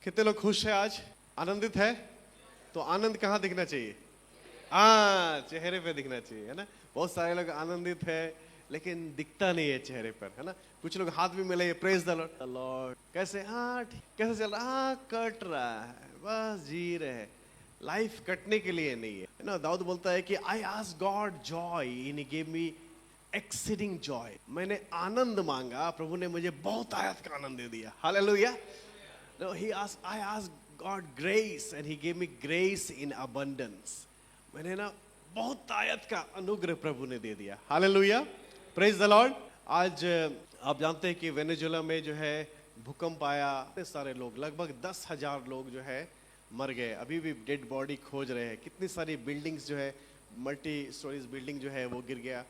कितने लोग खुश हैं आज? आनंदित है? तो आनंद कहाँ दिखना चाहिए? हाँ, चेहरे पे दिखना चाहिए, है ना। बहुत सारे लोग आनंदित है लेकिन दिखता नहीं है चेहरे पर, है ना। कुछ लोग हाथ भी मिले, praise the Lord, the Lord कैसे, हाँ ठीक, कैसे चल रहा, हाँ कट रहा है, बस जी रहे हैं। लाइफ कटने के लिए नहीं है ना। दाऊद बोलता है कि I asked God Joy and he gave me exceeding Joy. मैंने आनंद मांगा, प्रभु ने मुझे बहुत आयत का आनंद दे दिया। Hallelujah. No, I asked God grace and He gave me grace in abundance. मैंने ना बहुत आयत का अनुग्रह प्रभु ने दे दिया। Hallelujah, praise the Lord. आज आप जानते हैं कि वेनेजुएला में जो है भूकंप आया, इतने सारे लोग, लगभग 10,000 लोग जो है मर गए। अभी भी डेड बॉडी खोज रहे हैं। कितनी सारी बिल्डिंग्स जो है, मल्टी स्टोरीज बिल्डिंग जो है वो गिर गया।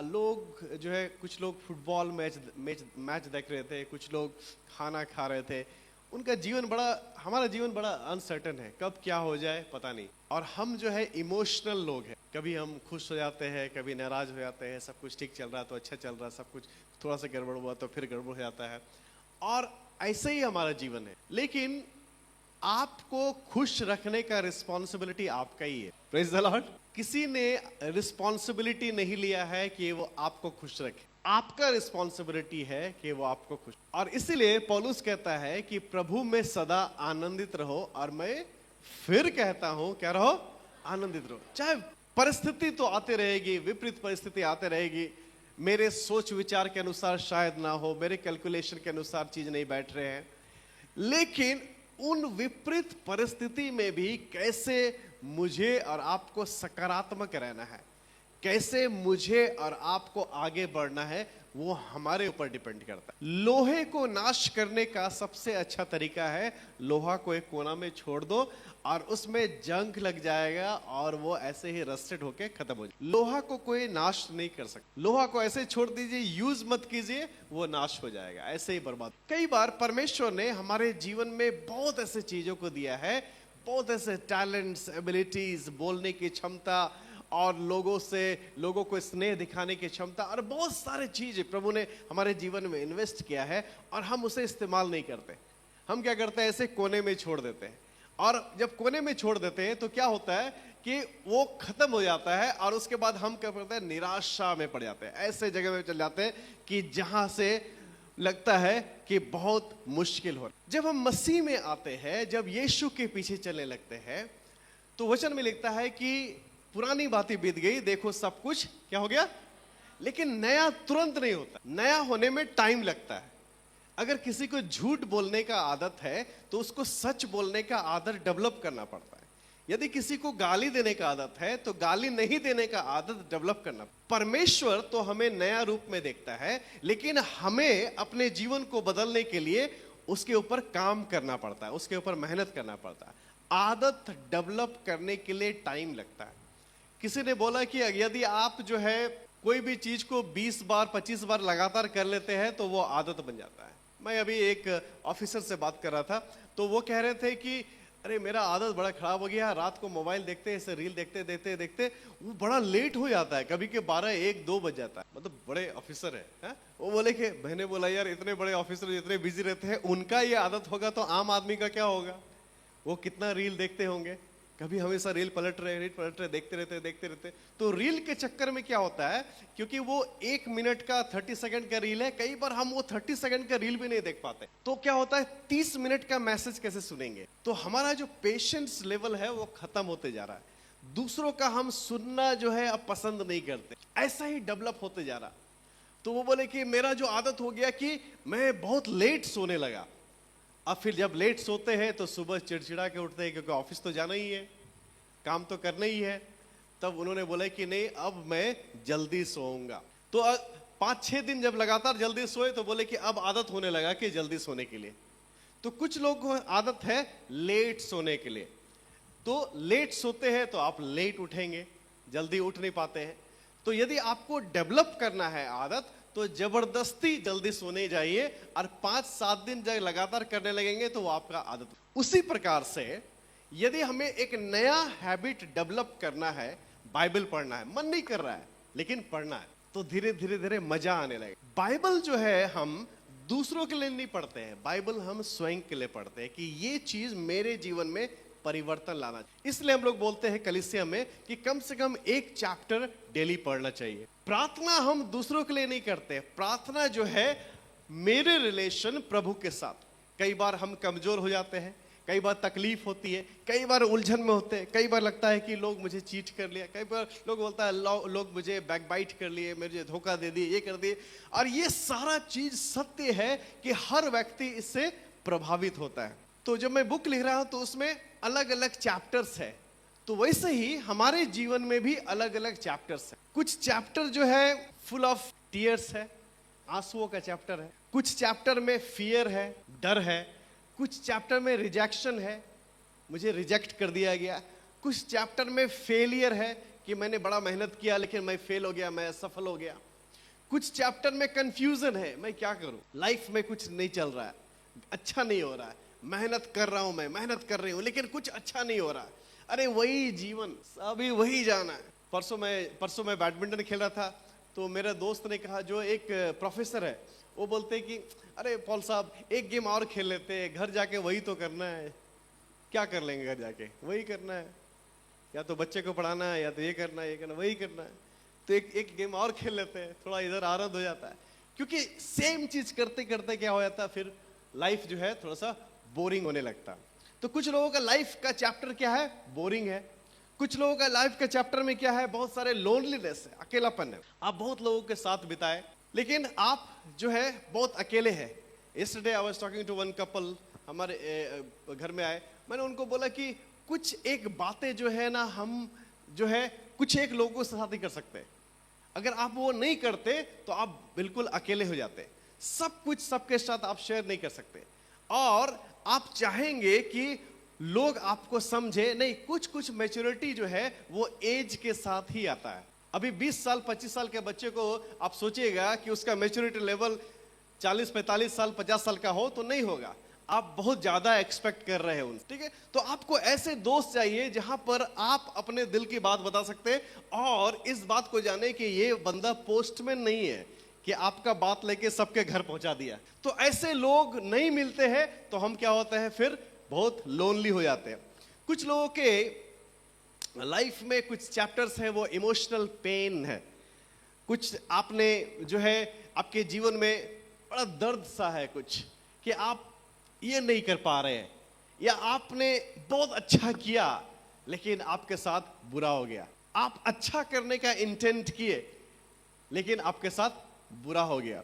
लोग जो है, कुछ लोग फुटबॉल मैच देख रहे थे, कुछ लोग खाना खा रहे थे। उनका जीवन बड़ा, हमारा जीवन बड़ा अनसर्टन है, कब क्या हो जाए पता नहीं। और हम जो है इमोशनल लोग हैं, कभी हम खुश हो जाते हैं, कभी नाराज हो जाते हैं। सब कुछ ठीक चल रहा है तो अच्छा चल रहा है, सब कुछ थोड़ा सा गड़बड़ हुआ तो फिर गड़बड़ हो जाता है। और ऐसे ही हमारा जीवन है। लेकिन आपको खुश रखने का रिस्पॉन्सिबिलिटी आपका ही है। Praise the Lord. किसी ने रिस्पॉन्सिबिलिटी नहीं लिया है कि वो आपको खुश रखे। आपका रिस्पॉन्सिबिलिटी है कि वो आपको खुश। और इसीलिए पौलुस कहता है कि प्रभु में सदा आनंदित रहो, और मैं फिर कहता हूं क्या रहो? आनंदित रहो। चाहे परिस्थिति तो आते रहेगी, विपरीत परिस्थिति आते रहेगी, मेरे सोच विचार के अनुसार शायद ना हो, मेरे कैलकुलेशन के अनुसार चीज नहीं बैठ रहे हैं, लेकिन उन विपरीत परिस्थिति में भी कैसे मुझे और आपको सकारात्मक रहना है, कैसे मुझे और आपको आगे बढ़ना है, वो हमारे ऊपर डिपेंड करता है। लोहे को नाश करने का सबसे अच्छा तरीका है लोहा को एक कोना में छोड़ दो और उसमें जंग लग जाएगा और वो ऐसे ही रस्टेड होके खत्म हो जाए। लोहा को कोई नाश नहीं कर सकता। लोहा को ऐसे छोड़ दीजिए, यूज मत कीजिए, वो नाश हो जाएगा, ऐसे ही बर्बाद। कई बार परमेश्वर ने हमारे जीवन में बहुत ऐसे चीजों को दिया है, बहुत ऐसे टैलेंट्स, एबिलिटीज, बोलने की क्षमता और लोगों को स्नेह दिखाने की क्षमता, और बहुत सारे चीज प्रभु ने हमारे जीवन में इन्वेस्ट किया है, और हम उसे इस्तेमाल नहीं करते। हम क्या करते हैं? ऐसे कोने में छोड़ देते हैं। और जब कोने में छोड़ देते हैं तो क्या होता है कि वो खत्म हो जाता है, और उसके बाद हम क्या करते हैं? निराशा में पड़ जाते हैं। ऐसे जगह में चल जाते हैं कि जहां से लगता है कि बहुत मुश्किल हो। जब हम मसीह में आते हैं, जब यीशु के पीछे चलने लगते हैं, तो वचन में लिखता है कि पुरानी बातें बीत गई, देखो सब कुछ क्या हो गया। लेकिन नया तुरंत नहीं होता, नया होने में टाइम लगता है। अगर किसी को झूठ बोलने का आदत है तो उसको सच बोलने का आदत डेवलप करना पड़ता है। यदि किसी को गाली देने का आदत है तो गाली नहीं देने का आदत डेवलप करना। परमेश्वर तो हमें नया रूप में देखता है, लेकिन हमें अपने जीवन को बदलने के लिए उसके ऊपर काम करना पड़ता है, उसके ऊपर मेहनत करना पड़ता है। आदत डेवलप करने के लिए टाइम लगता है। किसी ने बोला कि यदि आप जो है कोई भी चीज को 20 बार 25 बार लगातार कर लेते हैं तो वो आदत बन जाता है। मैं अभी एक ऑफिसर से बात कर रहा था, तो वो कह रहे थे कि अरे मेरा आदत बड़ा खराब हो गया, रात को मोबाइल देखते ऐसे रील देखते देखते देखते वो बड़ा लेट हो जाता है, कभी के 12-1-2 बज जाता है। मतलब बड़े ऑफिसर है? वो बोले कि मैंने बोला यार इतने बड़े ऑफिसर इतने बिजी रहते हैं, उनका ये आदत होगा तो आम आदमी का क्या होगा? वो कितना रील देखते होंगे, कभी हमेशा रील पलट रहे देखते रहते। तो रील के चक्कर में क्या होता है, क्योंकि वो 1 मिनट का 30 सेकंड का रील है, कई बार हम वो 30 सेकंड का रील भी नहीं देख पाते। तो क्या होता है, 30 मिनट का मैसेज कैसे सुनेंगे? तो हमारा जो पेशेंस लेवल है वो खत्म होते जा रहा है। दूसरों का हम सुनना जो है अब पसंद नहीं करते, ऐसा ही डेवलप होते जा रहा। तो वो बोले कि मेरा जो आदत हो गया कि मैं बहुत लेट सोने लगा। अब फिर जब लेट सोते हैं तो सुबह चिड़चिड़ा के उठते हैं, क्योंकि ऑफिस तो जाना ही है, काम तो करना ही है। तब उन्होंने बोला कि नहीं, अब मैं जल्दी सोऊंगा। तो 5-6 दिन जब लगातार जल्दी सोए तो बोले कि अब आदत होने लगा कि जल्दी सोने के लिए। तो कुछ लोग को आदत है लेट सोने के लिए, तो लेट सोते हैं तो आप लेट उठेंगे, जल्दी उठ नहीं पाते हैं। तो यदि आपको डेवलप करना है आदत, तो जबरदस्ती जल्दी सोने जाइए, और 5-7 दिन जब लगातार करने लगेंगे तो वो आपका आदत। उसी प्रकार से यदि हमें एक नया हैबिट डेवलप करना है, बाइबल पढ़ना है, मन नहीं कर रहा है लेकिन पढ़ना है, तो धीरे धीरे मजा आने लगे। बाइबल जो है हम दूसरों के लिए नहीं पढ़ते हैं, बाइबल हम स्वयं के लिए पढ़ते हैं कि ये चीज मेरे जीवन में परिवर्तन लाना। इसलिए हम लोग बोलते हैं कलीसिया में कि कम से कम एक चैप्टर डेली पढ़ना चाहिए। प्रार्थना हम दूसरों के लिए नहीं करते, प्रार्थना जो है मेरे रिलेशन प्रभु के साथ। कई बार हम कमजोर हो जाते हैं, कई बार तकलीफ होती है, कई बार उलझन में होते हैं, कई बार लगता है कि लोग मुझे चीट कर लिया, कई बार लोग बोलता है लोग मुझे बैकबाइट कर लिए, मुझे धोखा दे दिए, ये कर दिए। और ये सारा चीज सत्य है कि हर व्यक्ति इससे प्रभावित होता है। तो जब मैं बुक लिख रहा हूं तो उसमें अलग अलग चैप्टर्स है, तो वैसे ही हमारे जीवन में भी अलग अलग चैप्टर्स है। कुछ चैप्टर जो है फुल ऑफ टीयर्स है, आंसुओं का चैप्टर है। कुछ चैप्टर में फियर है, डर है। कुछ चैप्टर में रिजेक्शन है, मुझे रिजेक्ट कर दिया गया। कुछ चैप्टर में फेलियर है कि मैंने बड़ा मेहनत किया लेकिन मैं फेल हो गया, मैं असफल हो गया। कुछ चैप्टर में कंफ्यूजन है, मैं क्या करूं, लाइफ में कुछ नहीं चल रहा है, अच्छा नहीं हो रहा है, मेहनत कर रहा हूं, मैं मेहनत कर रही हूं लेकिन कुछ अच्छा नहीं हो रहा। अरे वही जीवन, अभी वही जाना है। परसों मैं बैडमिंटन खेल रहा था, तो मेरे दोस्त ने कहा, जो एक प्रोफेसर है, वो बोलते कि अरे पॉल साहब एक गेम और खेल लेते हैं, घर जाके वही तो करना है। क्या कर लेंगे घर जाके, वही करना है, या तो बच्चे को पढ़ाना है या तो ये करना है, ये करना, वही करना है। तो एक गेम और खेल लेते हैं, थोड़ा इधर आनंद हो जाता है। क्योंकि सेम चीज करते करते क्या हो जाता है, फिर लाइफ जो है थोड़ा सा बोरिंग होने लगता है। तो कुछ लोगों का लाइफ का चैप्टर क्या है, बोरिंग है। कुछ लोगों का लाइफ के चैप्टर में क्या है, बहुत सारे लोनलीनेस है, अकेलापन है। आप बहुत लोगों के साथ बिताए लेकिन आप जो है बहुत अकेले हैं। Yesterday I was talking to one couple, हमारे घर में आए, मैंने उनको बोला कि कुछ एक बातें जो है ना, हम जो है कुछ एक लोगों के साथ ही कर सकते हैं। अगर आप वो नहीं करते तो आप बिल्कुल अकेले हो जाते। सब कुछ सबके साथ आप शेयर नहीं कर सकते, और आप चाहेंगे कि लोग आपको समझे नहीं। कुछ मैच्योरिटी जो है वो एज के साथ ही आता है। अभी 20 साल 25 साल के बच्चे को आप सोचिएगा कि उसका मैच्योरिटी लेवल 40 45 साल 50 साल का हो तो नहीं होगा। आप बहुत ज्यादा एक्सपेक्ट कर रहे हैं उनसे, ठीक है। तो आपको ऐसे दोस्त चाहिए जहां पर आप अपने दिल की बात बता सकते हैं, और इस बात को जाने कि ये बंदा पोस्टमैन नहीं है कि आपका बात लेके सबके घर पहुंचा दिया। तो ऐसे लोग नहीं मिलते हैं तो हम क्या होते हैं, फिर बहुत लोनली हो जाते हैं। कुछ लोगों के लाइफ में कुछ चैप्टर्स हैं, वो इमोशनल पेन है। कुछ आपने जो है आपके जीवन में बड़ा दर्द सा है कुछ, कि आप ये नहीं कर पा रहे हैं, या आपने बहुत अच्छा किया लेकिन आपके साथ बुरा हो गया। आप अच्छा करने का इंटेंट किए लेकिन आपके साथ बुरा हो गया।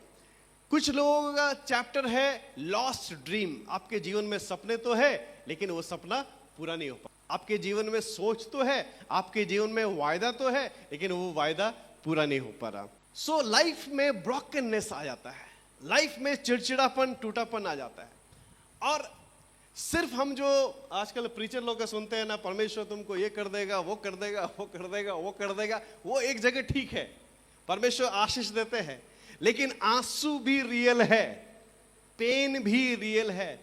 कुछ लोगों का चैप्टर है लॉस्ट ड्रीम। आपके जीवन में सपने तो है लेकिन वो सपना पूरा नहीं हो पा। आपके जीवन में सोच तो है, आपके जीवन में वायदा तो है लेकिन वो वायदा पूरा नहीं हो पा रहा। सो लाइफ में ब्रोकननेस आ जाता है, लाइफ में चिड़चिड़ापन टूटापन आ जाता है। और सिर्फ हम जो आजकल प्रीचर लोग का सुनते हैं ना, परमेश्वर तुमको ये कर देगा, वो कर देगा, वो कर देगा, वो कर देगा, वो एक जगह ठीक है, परमेश्वर आशीष देते हैं, लेकिन आंसू भी रियल है, पेन भी रियल है।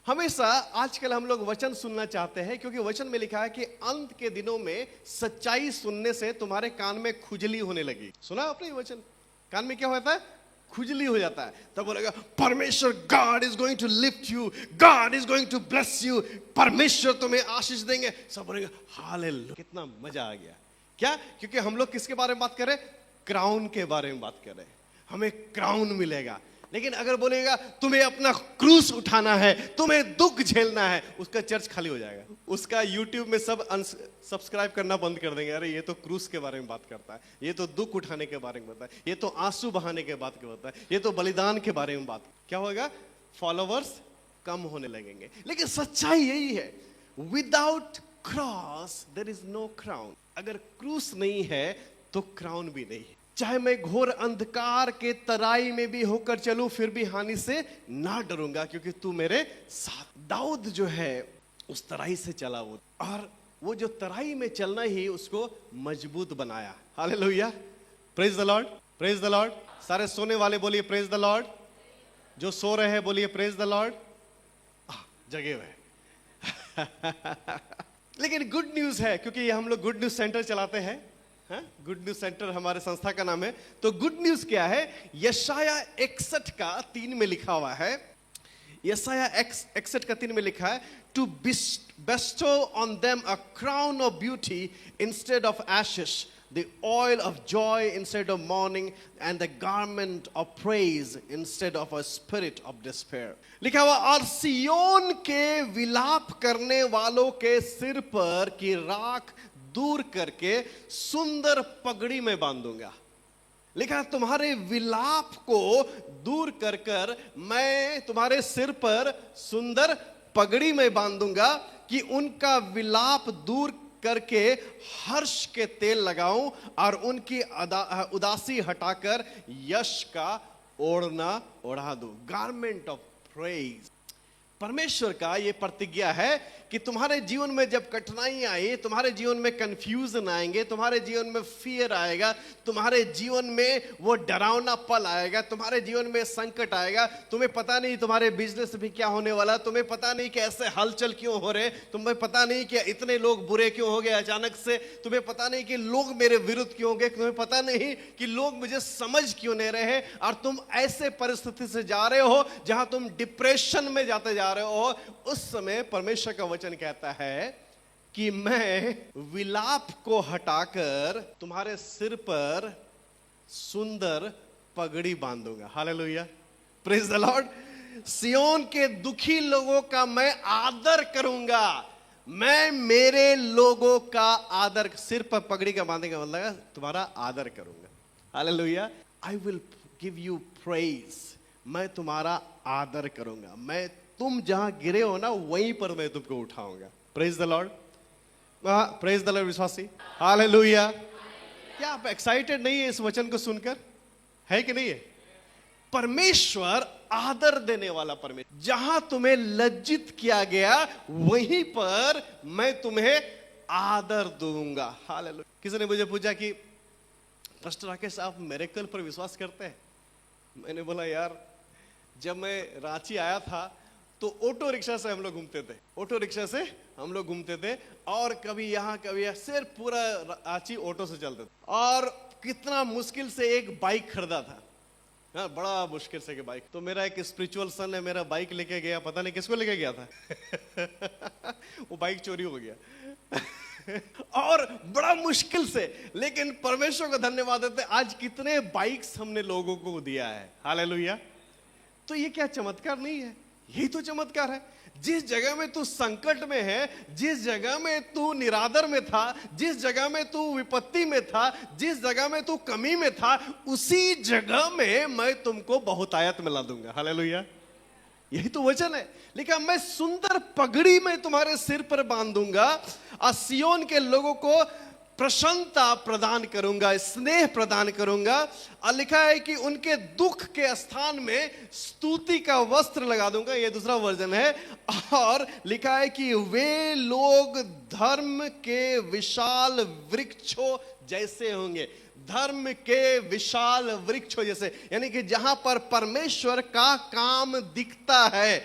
हमेशा आजकल हम लोग वचन सुनना चाहते हैं, क्योंकि वचन में लिखा है कि अंत के दिनों में सच्चाई सुनने से तुम्हारे कान में खुजली होने लगी। सुना आपने वचन? कान में क्या होता है? खुजली हो जाता है। तब बोलेगा परमेश्वर, God is going to lift you, God is going to bless you, परमेश्वर तुम्हें आशीष देंगे। सब बोलेगा हालेलुया। कितना मजा आ गया। क्या? क्योंकि हम लोग किसके बारे में बात कर रहे हैं? क्राउन के बारे में बात कर रहे हैं। हमें क्राउन मिलेगा। लेकिन अगर बोलेगा तुम्हें अपना क्रूस उठाना है, तुम्हें दुख झेलना है, उसका चर्च खाली हो जाएगा। उसका यूट्यूब में सब सब्सक्राइब करना बंद कर देंगे। अरे ये तो क्रूस के बारे में बात करता है, ये तो दुख उठाने के बारे में बताता है, ये तो आंसू बहाने के बात बताता है, ये तो बलिदान के बारे में बात। क्या होगा? फॉलोवर्स कम होने लगेंगे। लेकिन सच्चाई यही है, without cross there is no crown. अगर क्रूस नहीं है तो क्राउन भी नहीं है। चाहे मैं घोर अंधकार के तराई में भी होकर चलूं, फिर भी हानि से ना डरूंगा, क्योंकि तू मेरे साथ। दाऊद जो है उस तराई से चला, और वो जो तराई में चलना ही उसको मजबूत बनाया। Hallelujah, praise the Lord, praise the Lord. सारे सोने वाले बोलिए प्रेज द लॉर्ड। जो सो रहे हैं बोलिए प्रेज द लॉर्ड। जगे हुए लेकिन गुड न्यूज है, क्योंकि हम लोग गुड न्यूज सेंटर चलाते हैं, गुड न्यूज सेंटर हमारे संस्था का नाम है। तो गुड न्यूज क्या है? यशाया 61 का 3 में लिखा हुआ है, यशाया 61 का 3 में लिखा है, to bestow on them a crown of beauty instead of ashes, the oil of joy instead of mourning, and the garment of praise instead of a spirit of despair. लिखा हुआ, और सियोन के विलाप करने वालों के सिर पर की राख दूर करके सुंदर पगड़ी में बांधूंगा। लिखा है, तुम्हारे विलाप को दूर कर कर मैं तुम्हारे सिर पर सुंदर पगड़ी में बांधूंगा, कि उनका विलाप दूर करके हर्ष के तेल लगाऊं और उनकी उदासी हटाकर यश का ओढ़ना ओढ़ा दूं। Garment of praise. परमेश्वर का ये प्रतिज्ञा है कि तुम्हारे जीवन में जब कठिनाई आई, तुम्हारे जीवन में कंफ्यूजन आएंगे, तुम्हारे जीवन में फियर आएगा, तुम्हारे जीवन में वो डरावना पल आएगा, तुम्हारे जीवन में संकट आएगा, तुम्हें पता नहीं तुम्हारे बिजनेस भी क्या होने वाला, तुम्हें पता नहीं कि ऐसे हलचल क्यों हो रहे, तुम्हें पता नहीं कि इतने लोग बुरे क्यों हो गए अचानक से, तुम्हें पता नहीं कि लोग मेरे विरुद्ध क्यों हो गए, तुम्हें पता नहीं कि लोग मुझे समझ क्यों नहीं रहे, और तुम ऐसे परिस्थिति से जा रहे हो जहां तुम डिप्रेशन में जाते जा रहे हो। उस समय परमेश्वर का वचन कहता है कि मैं विलाप को हटाकर तुम्हारे सिर पर सुंदर पगड़ी बांधूंगा। Hallelujah, praise the Lord. सियोन के दुखी लोगों का मैं आदर करूंगा, मैं मेरे लोगों का आदर, सिर पर पगड़ी का बांधने का मतलब तुम्हारा आदर करूंगा। Hallelujah, I will give you praise, मैं तुम्हारा आदर करूंगा, मैं तुम जहां गिरे हो ना वहीं पर मैं तुमको उठाऊंगा। Praise the Lord, praise the Lord विश्वासी। हालेलुया। क्या आप एक्साइटेड नहीं है इस वचन को सुनकर? है कि नहीं है? परमेश्वर आदर देने वाला परमेश्वर, जहां तुम्हें लज्जित किया गया वहीं पर मैं तुम्हें आदर दूंगा। हालेलुया। किसी ने मुझे पूछा कि पास्टर राकेश आप मिरेकल पर विश्वास करते हैं? मैंने बोला यार, जब मैं रांची आया था तो ऑटो रिक्शा से हम लोग घूमते थे, ऑटो रिक्शा से हम लोग घूमते थे, और कभी यहाँ कभी सिर्फ पूरा रांची ऑटो से चलते थे, और कितना मुश्किल से एक बाइक खरीदा था। हाँ, बड़ा मुश्किल से के बाइक। तो मेरा एक स्पिरिचुअल सन है, मेरा बाइक लेके गया, पता नहीं किसको लेके गया था वो बाइक चोरी हो गया और बड़ा मुश्किल से, लेकिन परमेश्वर को धन्यवाद देते, आज कितने बाइक्स हमने लोगों को दिया है। हालेलुया। तो ये क्या चमत्कार नहीं है? यही तो चमत्कार है। जिस जगह में तू संकट में है, जिस जगह में तू निरादर में था, जिस जगह में तू विपत्ति में था, जिस जगह में तू कमी में था, उसी जगह में मैं तुमको बहुतायत में ला दूंगा। हालेलुया, यही तो वचन है। लेकिन मैं सुंदर पगड़ी में तुम्हारे सिर पर बांध दूंगा, और सियोन के लोगों को प्रसन्नता प्रदान करूंगा, स्नेह प्रदान करूंगा। और लिखा है कि उनके दुख के स्थान में स्तुति का वस्त्र लगा दूंगा, ये दूसरा वर्जन है। और लिखा है कि वे लोग धर्म के विशाल वृक्षों जैसे होंगे, धर्म के विशाल वृक्षों जैसे, यानी कि जहां पर परमेश्वर का काम दिखता है,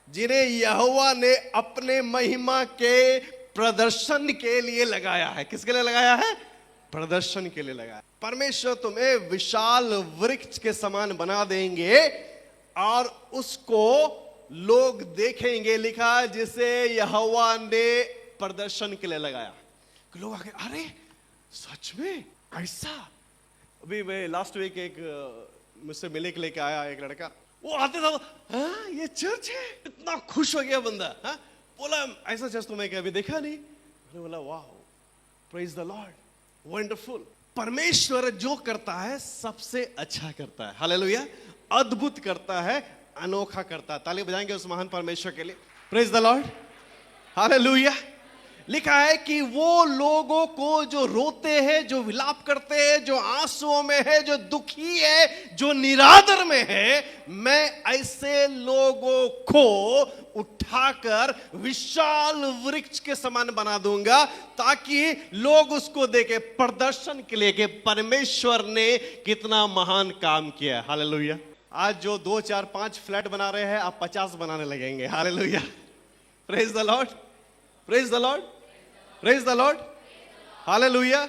जिन्हें यहोवा ने अपने महिमा के प्रदर्शन के लिए लगाया है। किसके लिए लगाया है? प्रदर्शन के लिए लगाया। परमेश्वर तुम्हें विशाल वृक्ष के समान बना देंगे और उसको लोग देखेंगे। लिखा है जिसे यहोवा ने प्रदर्शन के लिए लगाया। लोग आगे, अरे सच में ऐसा? अभी मैं लास्ट वीक एक मुझसे मिलने के लेके आया एक लड़का, वो आते था, हाँ ये चर्च है, इतना खुश हो गया बंदा। हाँ, बोला ऐसा चर्च तो मैं कभी देखा नहीं। मैंने बोला वाह, प्रेज द लॉर्ड, वंडरफुल। परमेश्वर जो करता है सबसे अच्छा करता है। हालेलुया, अद्भुत करता है, अनोखा करता है। ताली बजाएंगे उस महान परमेश्वर के लिए। Praise the Lord, hallelujah. लिखा है कि वो लोगों को जो रोते हैं, जो विलाप करते हैं, जो आंसुओं में है, जो दुखी है, जो निरादर में है, मैं ऐसे लोगों को उठाकर विशाल वृक्ष के समान बना दूंगा, ताकि लोग उसको देखे, प्रदर्शन के लिए कि परमेश्वर ने कितना महान काम किया। हालेलुया। आज जो 2, 4, 5 फ्लैट बना रहे हैं, आप 50 बनाने लगेंगे। Hallelujah, praise the Lord, praise the Lord, praise the Lord, hallelujah.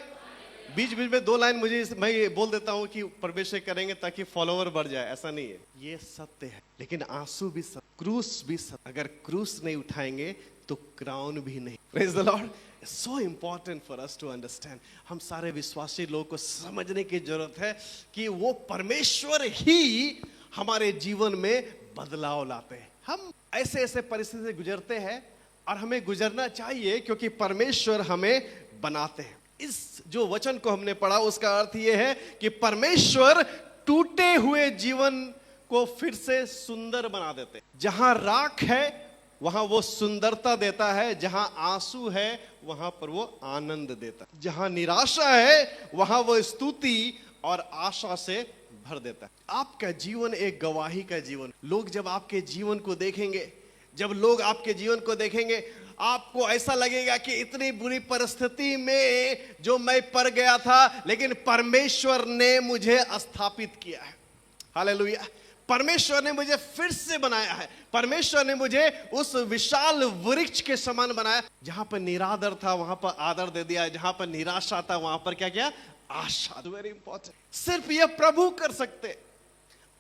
बीच बीच में 2 लाइन मैं ये बोल देता हूँ कि परमेश्वर करेंगे ताकि फॉलोवर बढ़ जाए, ऐसा नहीं है, ये सत्य है। लेकिन आंसू भी सत्य, क्रूस भी सत्य। अगर क्रूस नहीं उठाएंगे तो क्राउन भी नहीं। Praise the Lord. So important for us to understand. हम सारे विश्वासी लोगों को समझने की जरूरत है कि वो परमेश्वर ही हमारे जीवन में बदलाव लाते हैं। हम ऐसे ऐसे परिस्थिति से गुजरते हैं और हमें गुजरना चाहिए क्योंकि परमेश्वर हमें बनाते हैं। इस जो वचन को हमने पढ़ा उसका अर्थ यह है कि परमेश्वर टूटे हुए जीवन को फिर से सुंदर बना देते हैं। जहां राख है वहां वो सुंदरता देता है, जहां आंसू है वहां पर वो आनंद देता है, जहां निराशा है वहां वो स्तुति और आशा से भर देता है। आपका जीवन एक गवाही का जीवन। लोग जब आपके जीवन को देखेंगे, जब लोग आपके जीवन को देखेंगे, आपको ऐसा लगेगा कि इतनी बुरी परिस्थिति में जो मैं पड़ गया था, लेकिन परमेश्वर ने मुझे स्थापित किया है। हालेलुया। परमेश्वर ने मुझे फिर से बनाया है। परमेश्वर ने मुझे उस विशाल वृक्ष के समान बनाया। जहां पर निरादर था वहां पर आदर दे दिया, जहां पर निराशा था वहां पर क्या किया? आशा। Very important. सिर्फ यह प्रभु कर सकते।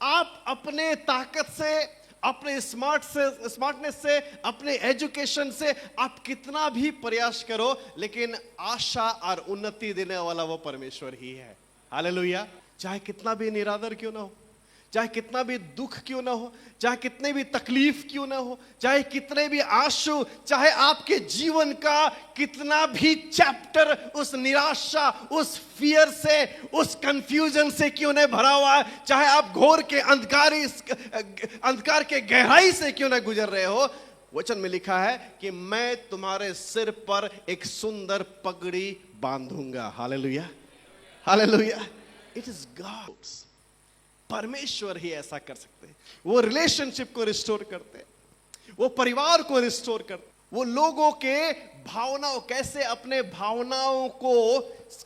आप अपने ताकत से, अपने स्मार्टनेस से, अपने एजुकेशन से आप कितना भी प्रयास करो, लेकिन आशा और उन्नति देने वाला वो परमेश्वर ही है। हालेलुया। चाहे कितना भी निरादर क्यों ना हो, चाहे कितना भी दुख क्यों ना हो, चाहे कितने भी तकलीफ क्यों ना हो, चाहे कितने भी आंसू, चाहे आपके जीवन का कितना भी चैप्टर उस निराशा, उस फियर से, उस कंफ्यूजन से क्यों नहीं भरा हुआ है, चाहे आप घोर के अंधकार के गहराई से क्यों ना गुजर रहे हो, वचन में लिखा है कि मैं तुम्हारे सिर पर एक सुंदर पगड़ी बांधूंगा। Hallelujah, hallelujah. It is God. परमेश्वर ही ऐसा कर सकते हैं। वो रिलेशनशिप को रिस्टोर करते हैं, वो परिवार को रिस्टोर करते हैं, वो लोगों के भावनाओं, कैसे अपने भावनाओं को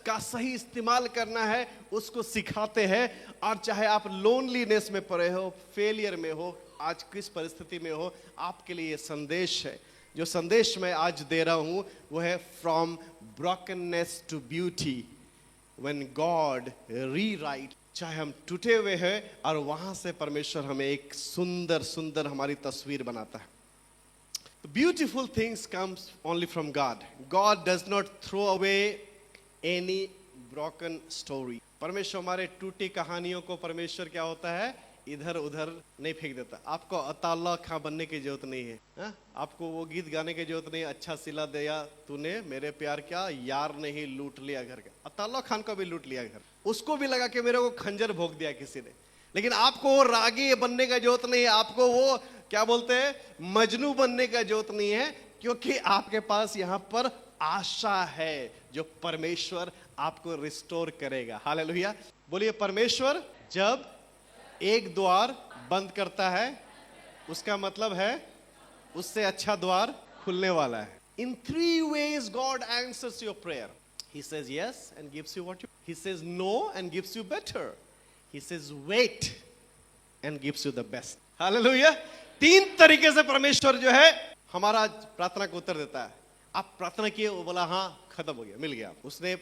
का सही इस्तेमाल करना है उसको सिखाते हैं। और चाहे आप लोनलीनेस में पड़े हो, फेलियर में हो, आज किस परिस्थिति में हो, आपके लिए ये संदेश है। जो संदेश मैं आज दे रहा हूं वो है from brokenness to beauty when God rewrite. चाहे हम टूटे हुए हैं और वहां से परमेश्वर हमें एक सुंदर सुंदर हमारी तस्वीर बनाता है। Beautiful things comes only from God. God does not throw away any broken story. परमेश्वर हमारे टूटी कहानियों को परमेश्वर क्या होता है, इधर उधर नहीं फेंक देता। आपको अताल्ला खां बनने की जरूरत नहीं है, हा? आपको वो गीत गाने की जरूरत नहीं, अच्छा सिला दिया तूने मेरे प्यार क्या, यार नहीं लूट लिया घर का। अताल्ला खान को भी लूट लिया घर, उसको भी लगा कि मेरे को खंजर भोग दिया किसी ने। लेकिन आपको वो रागी बनने का जरूरत नहीं है, आपको वो क्या बोलते हैं, मजनू बनने का जरूरत नहीं है, क्योंकि आपके पास यहाँ पर आशा है जो परमेश्वर आपको रिस्टोर करेगा। हालेलुया। बोलिए, परमेश्वर जब एक द्वार बंद करता है उसका मतलब है उससे अच्छा द्वार खुलने वाला है। In 3 ways God answers your prayer. He says yes and gives you what you, he says no and gives you better, he says wait and gives you the best. Hallelujah. 3 तरीके से परमेश्वर जो है हमारा प्रार्थना को उत्तर देता है। आप प्रार्थना किए, वो बोला हाँ खत्म हो गया, मिल गया। उसने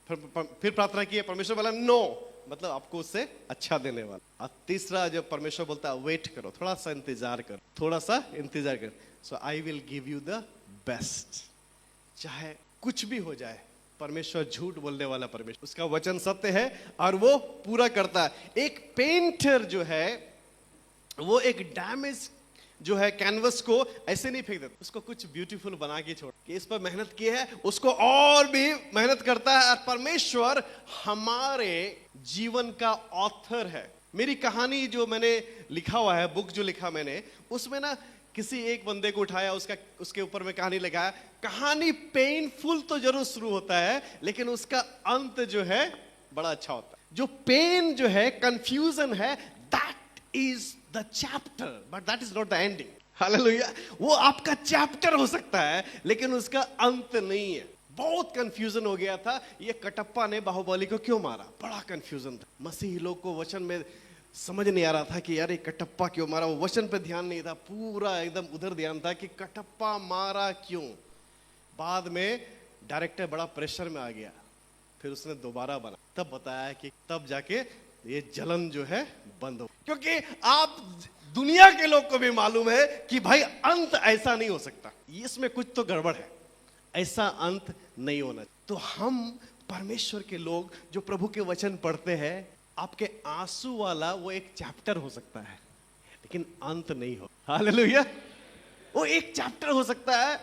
फिर प्रार्थना की, परमेश्वर बोला नो, मतलब आपको उससे अच्छा देने वाला। और तीसरा जो परमेश्वर बोलता है वेट करो, थोड़ा सा इंतजार कर, थोड़ा सा इंतजार कर, so I will give you the best. चाहे कुछ भी हो जाए, परमेश्वर झूठ बोलने वाला परमेश्वर, उसका वचन सत्य है और वो पूरा करता है। एक पेंटर जो है वो एक डैमेज जो है कैनवस को ऐसे नहीं फेंक देता, उसको कुछ ब्यूटीफुल बना के छोड़ कि इस पर मेहनत की है, उसको और भी मेहनत करता है। और परमेश्वर हमारे जीवन का ऑथर है। मेरी कहानी जो मैंने लिखा हुआ है, बुक जो लिखा मैंने, उसमें ना किसी एक बंदे को उठाया, उसके ऊपर में कहानी लगाया। कहानी पेनफुल तो जरूर शुरू होता है, लेकिन उसका अंत जो है बड़ा अच्छा होता है। जो पेन जो है, कंफ्यूजन है, that is the chapter, but that is not the ending. Hallelujah. वो आपका चैप्टर हो सकता है, लेकिन उसका अंत नहीं है। बहुत कंफ्यूजन हो गया था, ये कटप्पा ने बाहुबली को क्यों मारा, बड़ा कंफ्यूजन था। मसीही लोग को वचन में समझ नहीं आ रहा था कि यार ये कटप्पा क्यों मारा, वो वचन पे ध्यान नहीं था, पूरा एकदम उधर ध्यान था कि कटप्पा मारा क्यों। बाद में डायरेक्टर बड़ा प्रेशर में आ गया, फिर उसने दोबारा बना, तब बताया कि तब जाके ये जलन जो है बंद हो। क्योंकि आप दुनिया के लोग को भी मालूम है कि भाई अंत ऐसा नहीं हो सकता, इसमें कुछ तो गड़बड़ है, ऐसा अंत नहीं होना। तो हम परमेश्वर के लोग जो प्रभु के वचन पढ़ते हैं, आपके आंसू वाला वो एक चैप्टर हो सकता है लेकिन अंत नहीं हो। हालेलुया। वो एक चैप्टर हो सकता है,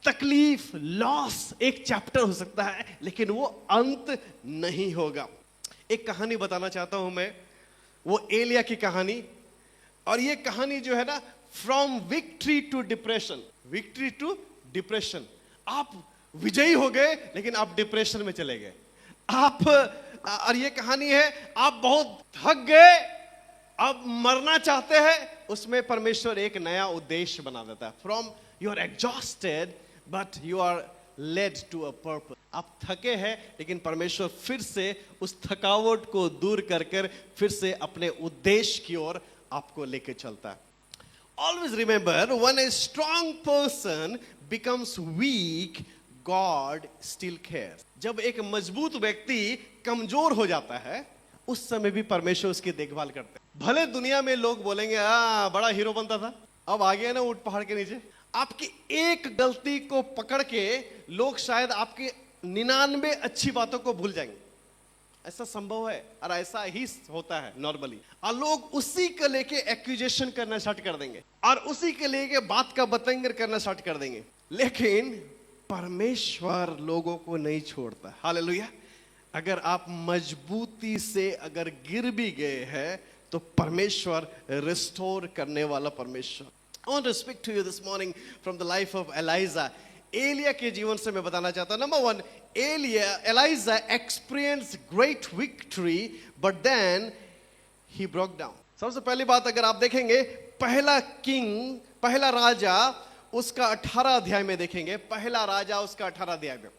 तकलीफ, लॉस एक चैप्टर हो सकता है लेकिन वो अंत नहीं होगा। एक कहानी बताना चाहता हूं मैं, वो एलिया की कहानी। और ये कहानी जो है ना, from victory to depression, victory to depression. आप विजयी हो गए लेकिन आप डिप्रेशन में चले गए आप। और ये कहानी है, आप बहुत थक गए, अब मरना चाहते हैं, उसमें परमेश्वर एक नया उद्देश्य बना देता है। From you are exhausted but you are led to a purpose. आप थके हैं लेकिन परमेश्वर फिर से उस थकावट को दूर कर कर फिर से अपने उद्देश्य की ओर आपको लेके चलता है। Always remember, when a strong person becomes week, God still cares. जब एक मजबूत व्यक्ति कमजोर हो जाता है, उस समय भी परमेश्वर उसकी देखभाल करते हैं। भले दुनिया में लोग बोलेंगे बड़ा हीरो बनता था, अब आ गया ना ऊंट पहाड़ के नीचे। आपकी एक गलती को पकड़ के लोग शायद आपकी 99 अच्छी बातों को भूल जाएंगे। ऐसा संभव है और ऐसा ही होता है नॉर्मली। और लोग उसी को लेके एक्यूजेशन करना स्टार्ट कर देंगे और उसी के लेके बात का बतंगर करना स्टार्ट कर देंगे। लेकिन परमेश्वर लोगों को नहीं छोड़ता। हालेलुया। अगर आप मजबूती से अगर गिर भी गए हैं तो परमेश्वर रिस्टोर करने वाला परमेश्वर। I want to speak to you this morning from the life of Elijah. Elia के जीवन से मैं बताना चाहता हूं। Number 1, Elijah experienced great victory but then he broke down. सबसे पहली बात अगर आप देखेंगे, पहला राजा उसका 18 अध्याय में देखेंगे। पहला राजा उसका 18 अध्याय में,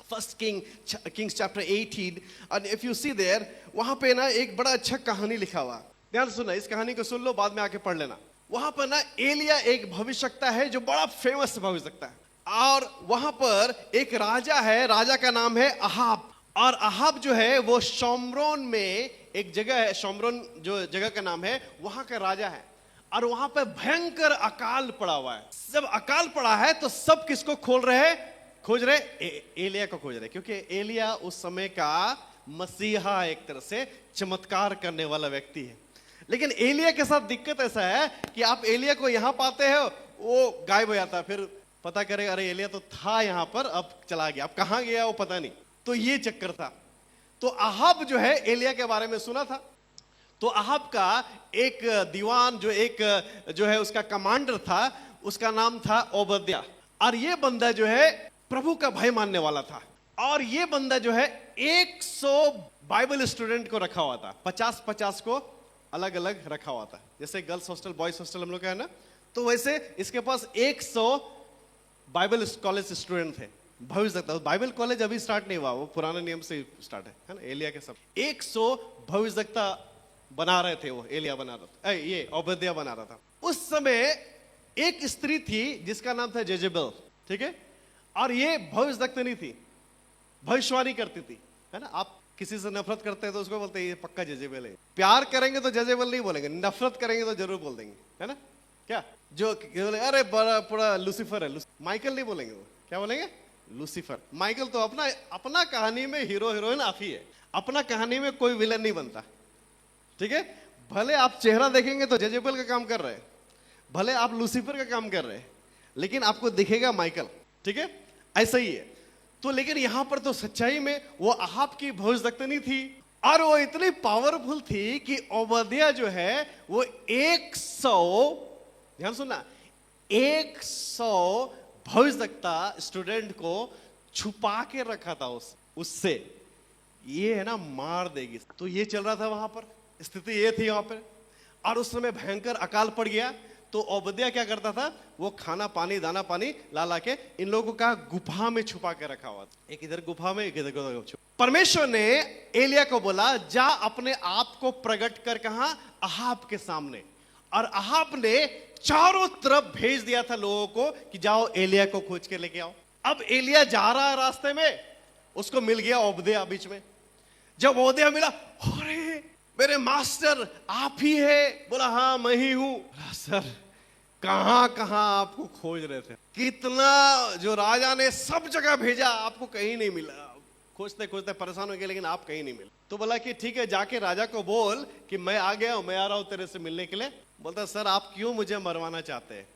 first Kings chapter 18, and if you see there, वहां पे ना एक बड़ा अच्छा कहानी लिखा हुआ। ध्यान से सुनना, इस कहानी को सुन लो, बाद में आके पढ़ लेना। वहां पर ना एलिया एक भविष्यवक्ता है जो बड़ा फेमस भविष्यवक्ता है, और वहां पर एक राजा है, राजा का नाम है अहाब। और अहाब जो है वो शोम्रोन में एक जगह है, शोम्रोन जो जगह का नाम है, वहां का राजा है। और वहां पर भयंकर अकाल पड़ा हुआ है। जब अकाल पड़ा है तो सब किसको खोज रहे एलिया को खोज रहे, क्योंकि एलिया उस समय का मसीहा, एक तरह से चमत्कार करने वाला व्यक्ति है। लेकिन एलिया के साथ दिक्कत ऐसा है कि आप एलिया को यहां पाते हो, वो गायब हो जाता है। फिर पता करेगा, अरे एलिया तो था यहां पर, अब चला गया, अब कहां गया वो पता नहीं। तो ये चक्कर था। तो अहाब जो है एलिया के बारे में सुना था। तो अहाब का एक दीवान जो है उसका कमांडर था, उसका नाम था ओबद्याह। और ये बंदा जो है प्रभु का भय मानने वाला था। और ये बंदा जो है 100 बाइबल स्टूडेंट को रखा हुआ था, 50-50 को अलग अलग रखा हुआ था। जैसे गर्ल्स हॉस्टल, बॉयज हॉस्टल हम लोग का है ना, तो वैसे इसके पास 100 बाइबल कॉलेज स्टूडेंट थे। भविष्यवक्ता, बाइबल कॉलेज अभी स्टार्ट नहीं हुआ, वो पुराने नियम से स्टार्ट है ना। एलिया के सब 100 भविष्यवक्ता बना रहे थे, वो एलिया बना रहा था, ये ओबद्याह बना रहा था। उस समय एक स्त्री थी जिसका नाम था जेजेबेल, ठीक है। और ये भविष्यवक्ता नहीं थी, भविष्यवाणी करती थी, है ना। आप किसी से नफरत करते हैं तो उसको बोलते हैं ये पक्का जेजेबेल है। प्यार करेंगे तो जेजेबेल नहीं बोलेंगे, नफरत करेंगे तो जरूर बोल देंगे, है ना। क्या जो बोले अरे बड़ा पूरा लूसीफर है, माइकल नहीं बोलेंगे, वो क्या बोलेंगे, लूसीफर। माइकल तो अपना कहानी में हीरो हीरोइन आप ही है, अपना कहानी में कोई विलन नहीं बनता, ठीक है। भले आप चेहरा देखेंगे तो जेजेबेल का काम कर रहे हैं, भले आप लूसीफर का काम कर रहे हैं, लेकिन आपको दिखेगा माइकल, ठीक है। ऐसा ही है। तो लेकिन यहां पर तो सच्चाई में वो अहाब की भविष्यवक्तनी थी, और वो इतनी पावरफुल थी कि ओबद्याह जो है वो 100, ध्यान सुनना, 100 भविष्यवक्ता स्टूडेंट को छुपा के रखा था उससे, ये है ना मार देगी। तो ये चल रहा था वहां पर, स्थिति ये थी वहां पर। और उस समय भयंकर अकाल पड़ गया। तो ओबद्याह क्या करता था, वो खाना पानी, दाना पानी ला के इन लोगों का गुफा में छुपा के रखा हुआ था, एक इधर गुफा में, एक इधर। परमेश्वर ने एलिया को बोला, जा अपने आप को प्रकट कर, कहां, अहाब के सामने। और अहाब ने चारों तरफ भेज दिया था लोगों को कि जाओ एलिया को खोज के लेके आओ। अब एलिया जा रहा है रास्ते में, उसको मिल गया ओबद्याह बीच में। जब ओबद्याह मिला, अरे मेरे मास्टर आप ही है? बोला हाँ मैं ही हूं। सर कहां कहां आपको खोज रहे थे, कितना जो राजा ने सब जगह भेजा, आपको कहीं नहीं मिला। खोजते खोजते परेशान हो गए, लेकिन आप कहीं नहीं मिले। तो बोला कि ठीक है, जाके राजा को बोल कि मैं आ गया हूं, मैं आ रहा हूं तेरे से मिलने के लिए। बोलता सर आप क्यों मुझे मरवाना चाहते हैं?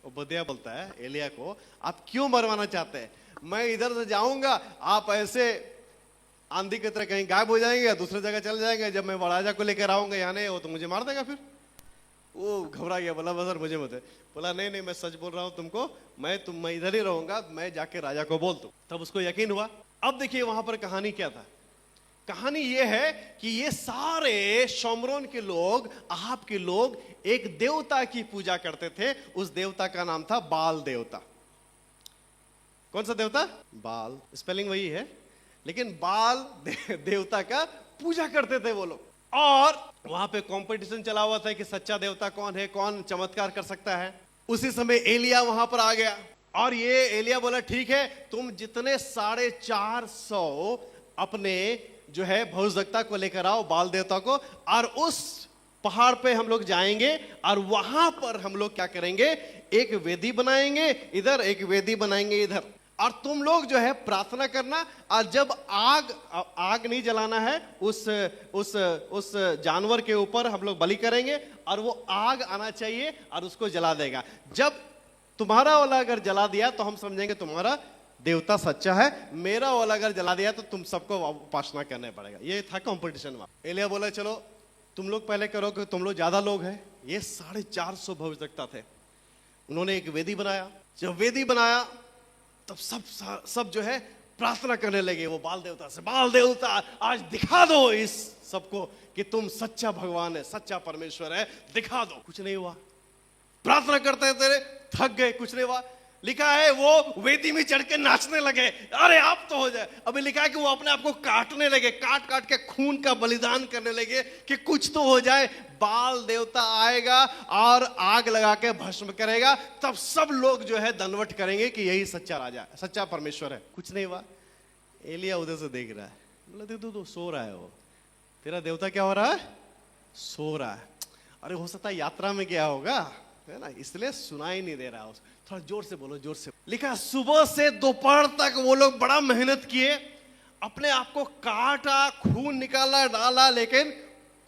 ओबद्याह बोलता है एलिय्याह को, आप क्यों मरवाना चाहते हैं? मैं इधर से जाऊंगा, आप ऐसे आंधी की तरह कहीं गायब हो जाएंगे, दूसरी जगह चले जाएंगे। जब मैं राजा को लेकर आऊंगा यहाँ नहीं, वो तो मुझे मार देगा। फिर वो घबरा गया, बोला सर मुझे मत। बोला नहीं नहीं मैं सच बोल रहा हूं तुमको, मैं इधर ही रहूंगा, मैं जाके राजा को बोल दूं। तब उसको यकीन हुआ। अब देखिए वहां पर कहानी क्या था। कहानी ये है कि ये सारे शोमरोन के लोग, अहाब के लोग एक देवता की पूजा करते थे। उस देवता का नाम था बाल देवता। कौन सा देवता? बाल, स्पेलिंग वही है, लेकिन बाल देवता का पूजा करते थे वो लोग। और वहां पे कंपटीशन चला हुआ था कि सच्चा देवता कौन है, कौन चमत्कार कर सकता है। उसी समय एलिय्याह वहां पर आ गया और ये एलिय्याह बोला ठीक है, तुम जितने 450 अपने जो है भविष्यवक्ता को लेकर आओ, बाल देवता को, और उस पहाड़ पे हम लोग जाएंगे और वहां पर हम लोग क्या करेंगे, एक वेदी बनाएंगे इधर, एक वेदी बनाएंगे इधर, और तुम लोग जो है प्रार्थना करना। और जब आग नहीं जलाना है, उस जानवर के ऊपर हम लोग बलि करेंगे और वो आग आना चाहिए और उसको जला देगा। जब तुम्हारा वाला अगर जला दिया तो हम समझेंगे तुम्हारा देवता सच्चा है, मेरा वाला अगर जला दिया तो तुम सबको उपासना करना पड़ेगा। ये था कंपटीशन। एलिय्याह बोला चलो तुम लोग पहले करो, कि तुम लोग ज्यादा लोग हैं। ये 450 भविष्यवक्ता थे। उन्होंने एक वेदी बनाया। जब वेदी बनाया तब सब जो है प्रार्थना करने लगे वो बाल देवता से, बाल देवता आज दिखा दो इस सबको कि तुम सच्चा भगवान है, सच्चा परमेश्वर है, दिखा दो। कुछ नहीं हुआ। प्रार्थना करते थे, थक गए, कुछ नहीं हुआ। लिखा है वो वेदी में चढ़ के नाचने लगे, अरे आप तो हो जाए। अभी लिखा है कि वो अपने आप को काटने लगे, काट काट के खून का बलिदान करने लगे कि कुछ तो हो जाए। बाल देवता आएगा और आग लगा के भस्म करेगा, तब सब लोग जो है दंडवत करेंगे कि यही सच्चा राजा है, सच्चा परमेश्वर है। कुछ नहीं हुआ। एलिय्याह उधर से देख रहा है, बोला तू सो रहा है, वो तेरा देवता क्या हो रहा है, सो रहा है। अरे हो सकता है यात्रा में गया होगा, है ना, इसलिए सुनाई नहीं दे रहा। थोड़ा जोर से बोलो, जोर से। लिखा सुबह से दोपहर तक वो लोग बड़ा मेहनत किए, अपने आप को काटा, खून निकाला, डाला, लेकिन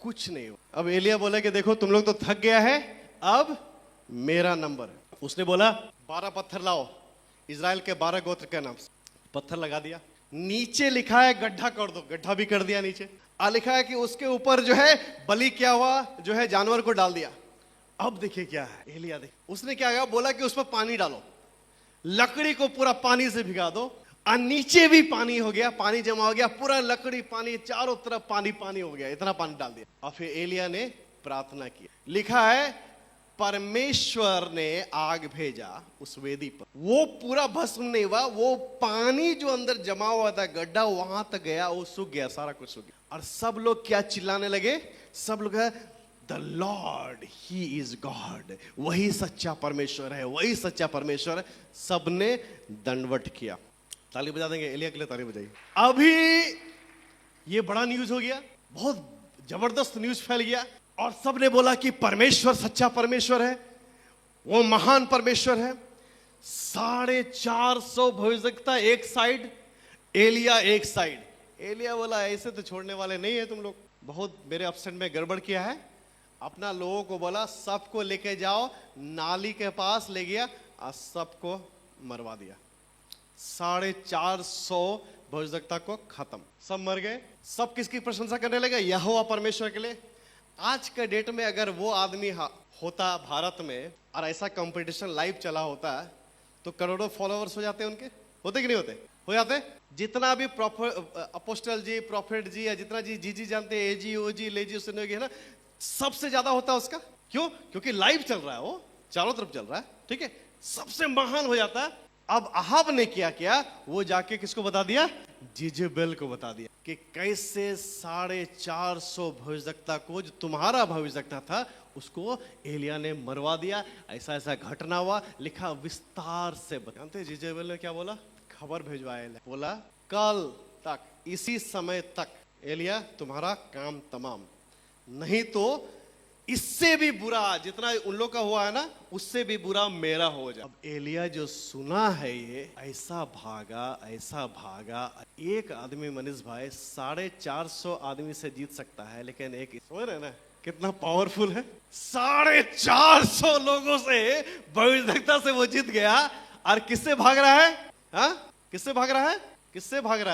कुछ नहीं हुआ। अब एलिय्याह बोला कि देखो तुम लोग तो थक गया है, अब मेरा नंबर है। उसने बोला 12 पत्थर लाओ, इजराइल के 12 गोत्र के नाम से। पत्थर लगा दिया। नीचे लिखा है गड्ढा कर दो, गड्ढा भी कर दिया नीचे। लिखा है कि उसके ऊपर जो है बलि किया हुआ जो है जानवर को डाल दिया। अब देखिए क्या है, एलिय्याह देख, उसने क्या किया, बोला कि उस पर पानी डालो, लकड़ी को पूरा पानी से भिगा दो, और नीचे भी पानी हो गया, पानी जमा हो गया, पूरा लकड़ी पानी, चारों तरफ पानी पानी हो गया, इतना पानी डाल दिया। और फिर एलिय्याह ने प्रार्थना की। लिखा है परमेश्वर ने आग भेजा उस वेदी पर, वो पूरा भस्म नहीं हुआ, वो पानी जो अंदर जमा हुआ था गड्ढा वहां तक गया, वो सूख गया, सारा कुछ सूख गया। और सब लोग क्या चिल्लाने लगे, सब लोग the Lord he is God, वही सच्चा परमेश्वर है, वही सच्चा परमेश्वर है। सबने दंडवत किया। ताली बजा देंगे एलिय्याह के लिए, ताली बजाइए। अभी ये बड़ा न्यूज हो गया, बहुत जबरदस्त न्यूज फैल गया, और सबने बोला कि परमेश्वर सच्चा परमेश्वर है, वो महान परमेश्वर है। 450 भविष्यवक्ता एक साइड, एलिय्याह एक साइड। एलिय्याह बोला ऐसे तो छोड़ने वाले नहीं है तुम लोग, बहुत मेरे अपसेट में गड़बड़ किया है। अपना लोगों को बोला सबको लेके जाओ, नाली के पास ले गया और सबको मरवा दिया। 450 भविष्यवक्ता को खत्म, सब मर गए। सब किसकी प्रशंसा करने लगे, यहोवा परमेश्वर के लिए। आज के डेट में अगर वो आदमी होता भारत में और ऐसा कंपटीशन लाइव चला होता तो करोड़ों फॉलोअर्स हो जाते उनके, होते कि नहीं होते, हो जाते। जितना भी अपोस्टल जी, प्रॉफिट जी, या जितना जी जानते हैं, एजी ओजी लेजी सुने है ना, सबसे ज्यादा होता है उसका। क्यों? क्योंकि लाइव चल रहा है, वो चारों तरफ चल रहा है, ठीक है, सबसे महान हो जाता है। अब अहाब ने क्या, वो जाके किसको बता दिया, जिजेबेल को बता दिया कि कैसे 450 भविष्यवक्ता को, जो तुम्हारा भविष्यवक्ता था, उसको एलिय्याह ने मरवा दिया। ऐसा ऐसा घटना हुआ, लिखा विस्तार से जानते। जिजेबेल ने क्या बोला, खबर भेजवाया, बोला कल तक, इसी समय तक एलिया तुम्हारा काम तमाम, नहीं तो इससे भी बुरा जितना उन लोग का हुआ है ना, उससे भी बुरा मेरा हो जाए। अब एलिया जो सुना है ये ऐसा भागा। एक आदमी मनीष भाई 450 आदमी से जीत सकता है, लेकिन एक समझ रहे ना कितना पावरफुल है, 450 लोगों से भविष्यवक्ता से वो जीत गया। और किससे भाग रहा है? हाँ, किससे भाग रहा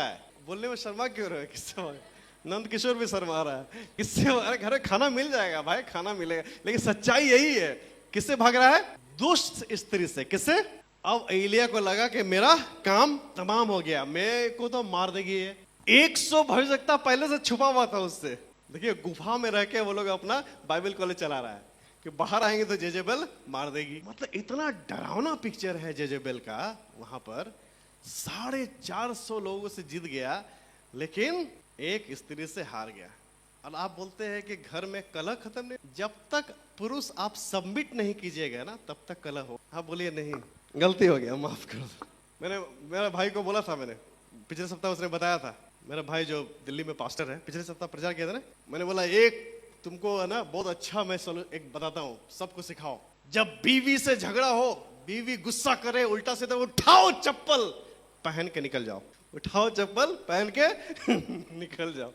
है? बोलने में शर्मा क्यों रहे? किससे भाग? नंद किशोर भी शर्मा रहा है। किससे? अरे घर में खाना मिल जाएगा भाई, खाना मिलेगा, लेकिन सच्चाई यही है। किससे भाग रहा है? दुष्ट स्त्री से। किससे? अब एलिया को लगा कि मेरा काम तमाम हो गया, मेरे को तो मार देगी ये। 100 भविष्यवक्ता पहले से छुपा हुआ था उससे। देखिए गुफा में रह के वो लोग अपना बाइबल कॉलेज चला रहा है कि बाहर आएंगे तो जेजेबेल मार देगी। मतलब इतना डरावना पिक्चर है जेजेबेल का। वहां पर 450 लोगों से जीत गया, लेकिन एक स्त्री से हार गया। और आप बोलते हैं कि घर में कलह खत्म नहीं। जब तक पुरुष आप सबमिट नहीं कीजिएगा ना, तब तक कलह हो। आप बोलिए नहीं, गलती हो गया, माफ कर दो। मैंने मेरा भाई को बोला था, मैंने पिछले सप्ताह उसने बताया था, मेरा भाई जो दिल्ली में पास्टर है, पिछले सप्ताह प्रचार किया था ना, मैंने बोला एक तुमको है ना बहुत अच्छा मैं एक बताता हूँ, सबको सिखाओ। जब बीवी से झगड़ा हो, बीवी गुस्सा करे उल्टा सीधा, उठाओ चप्पल पहन के निकल जाओ, उठाओ चप्पल पहन के निकल जाओ।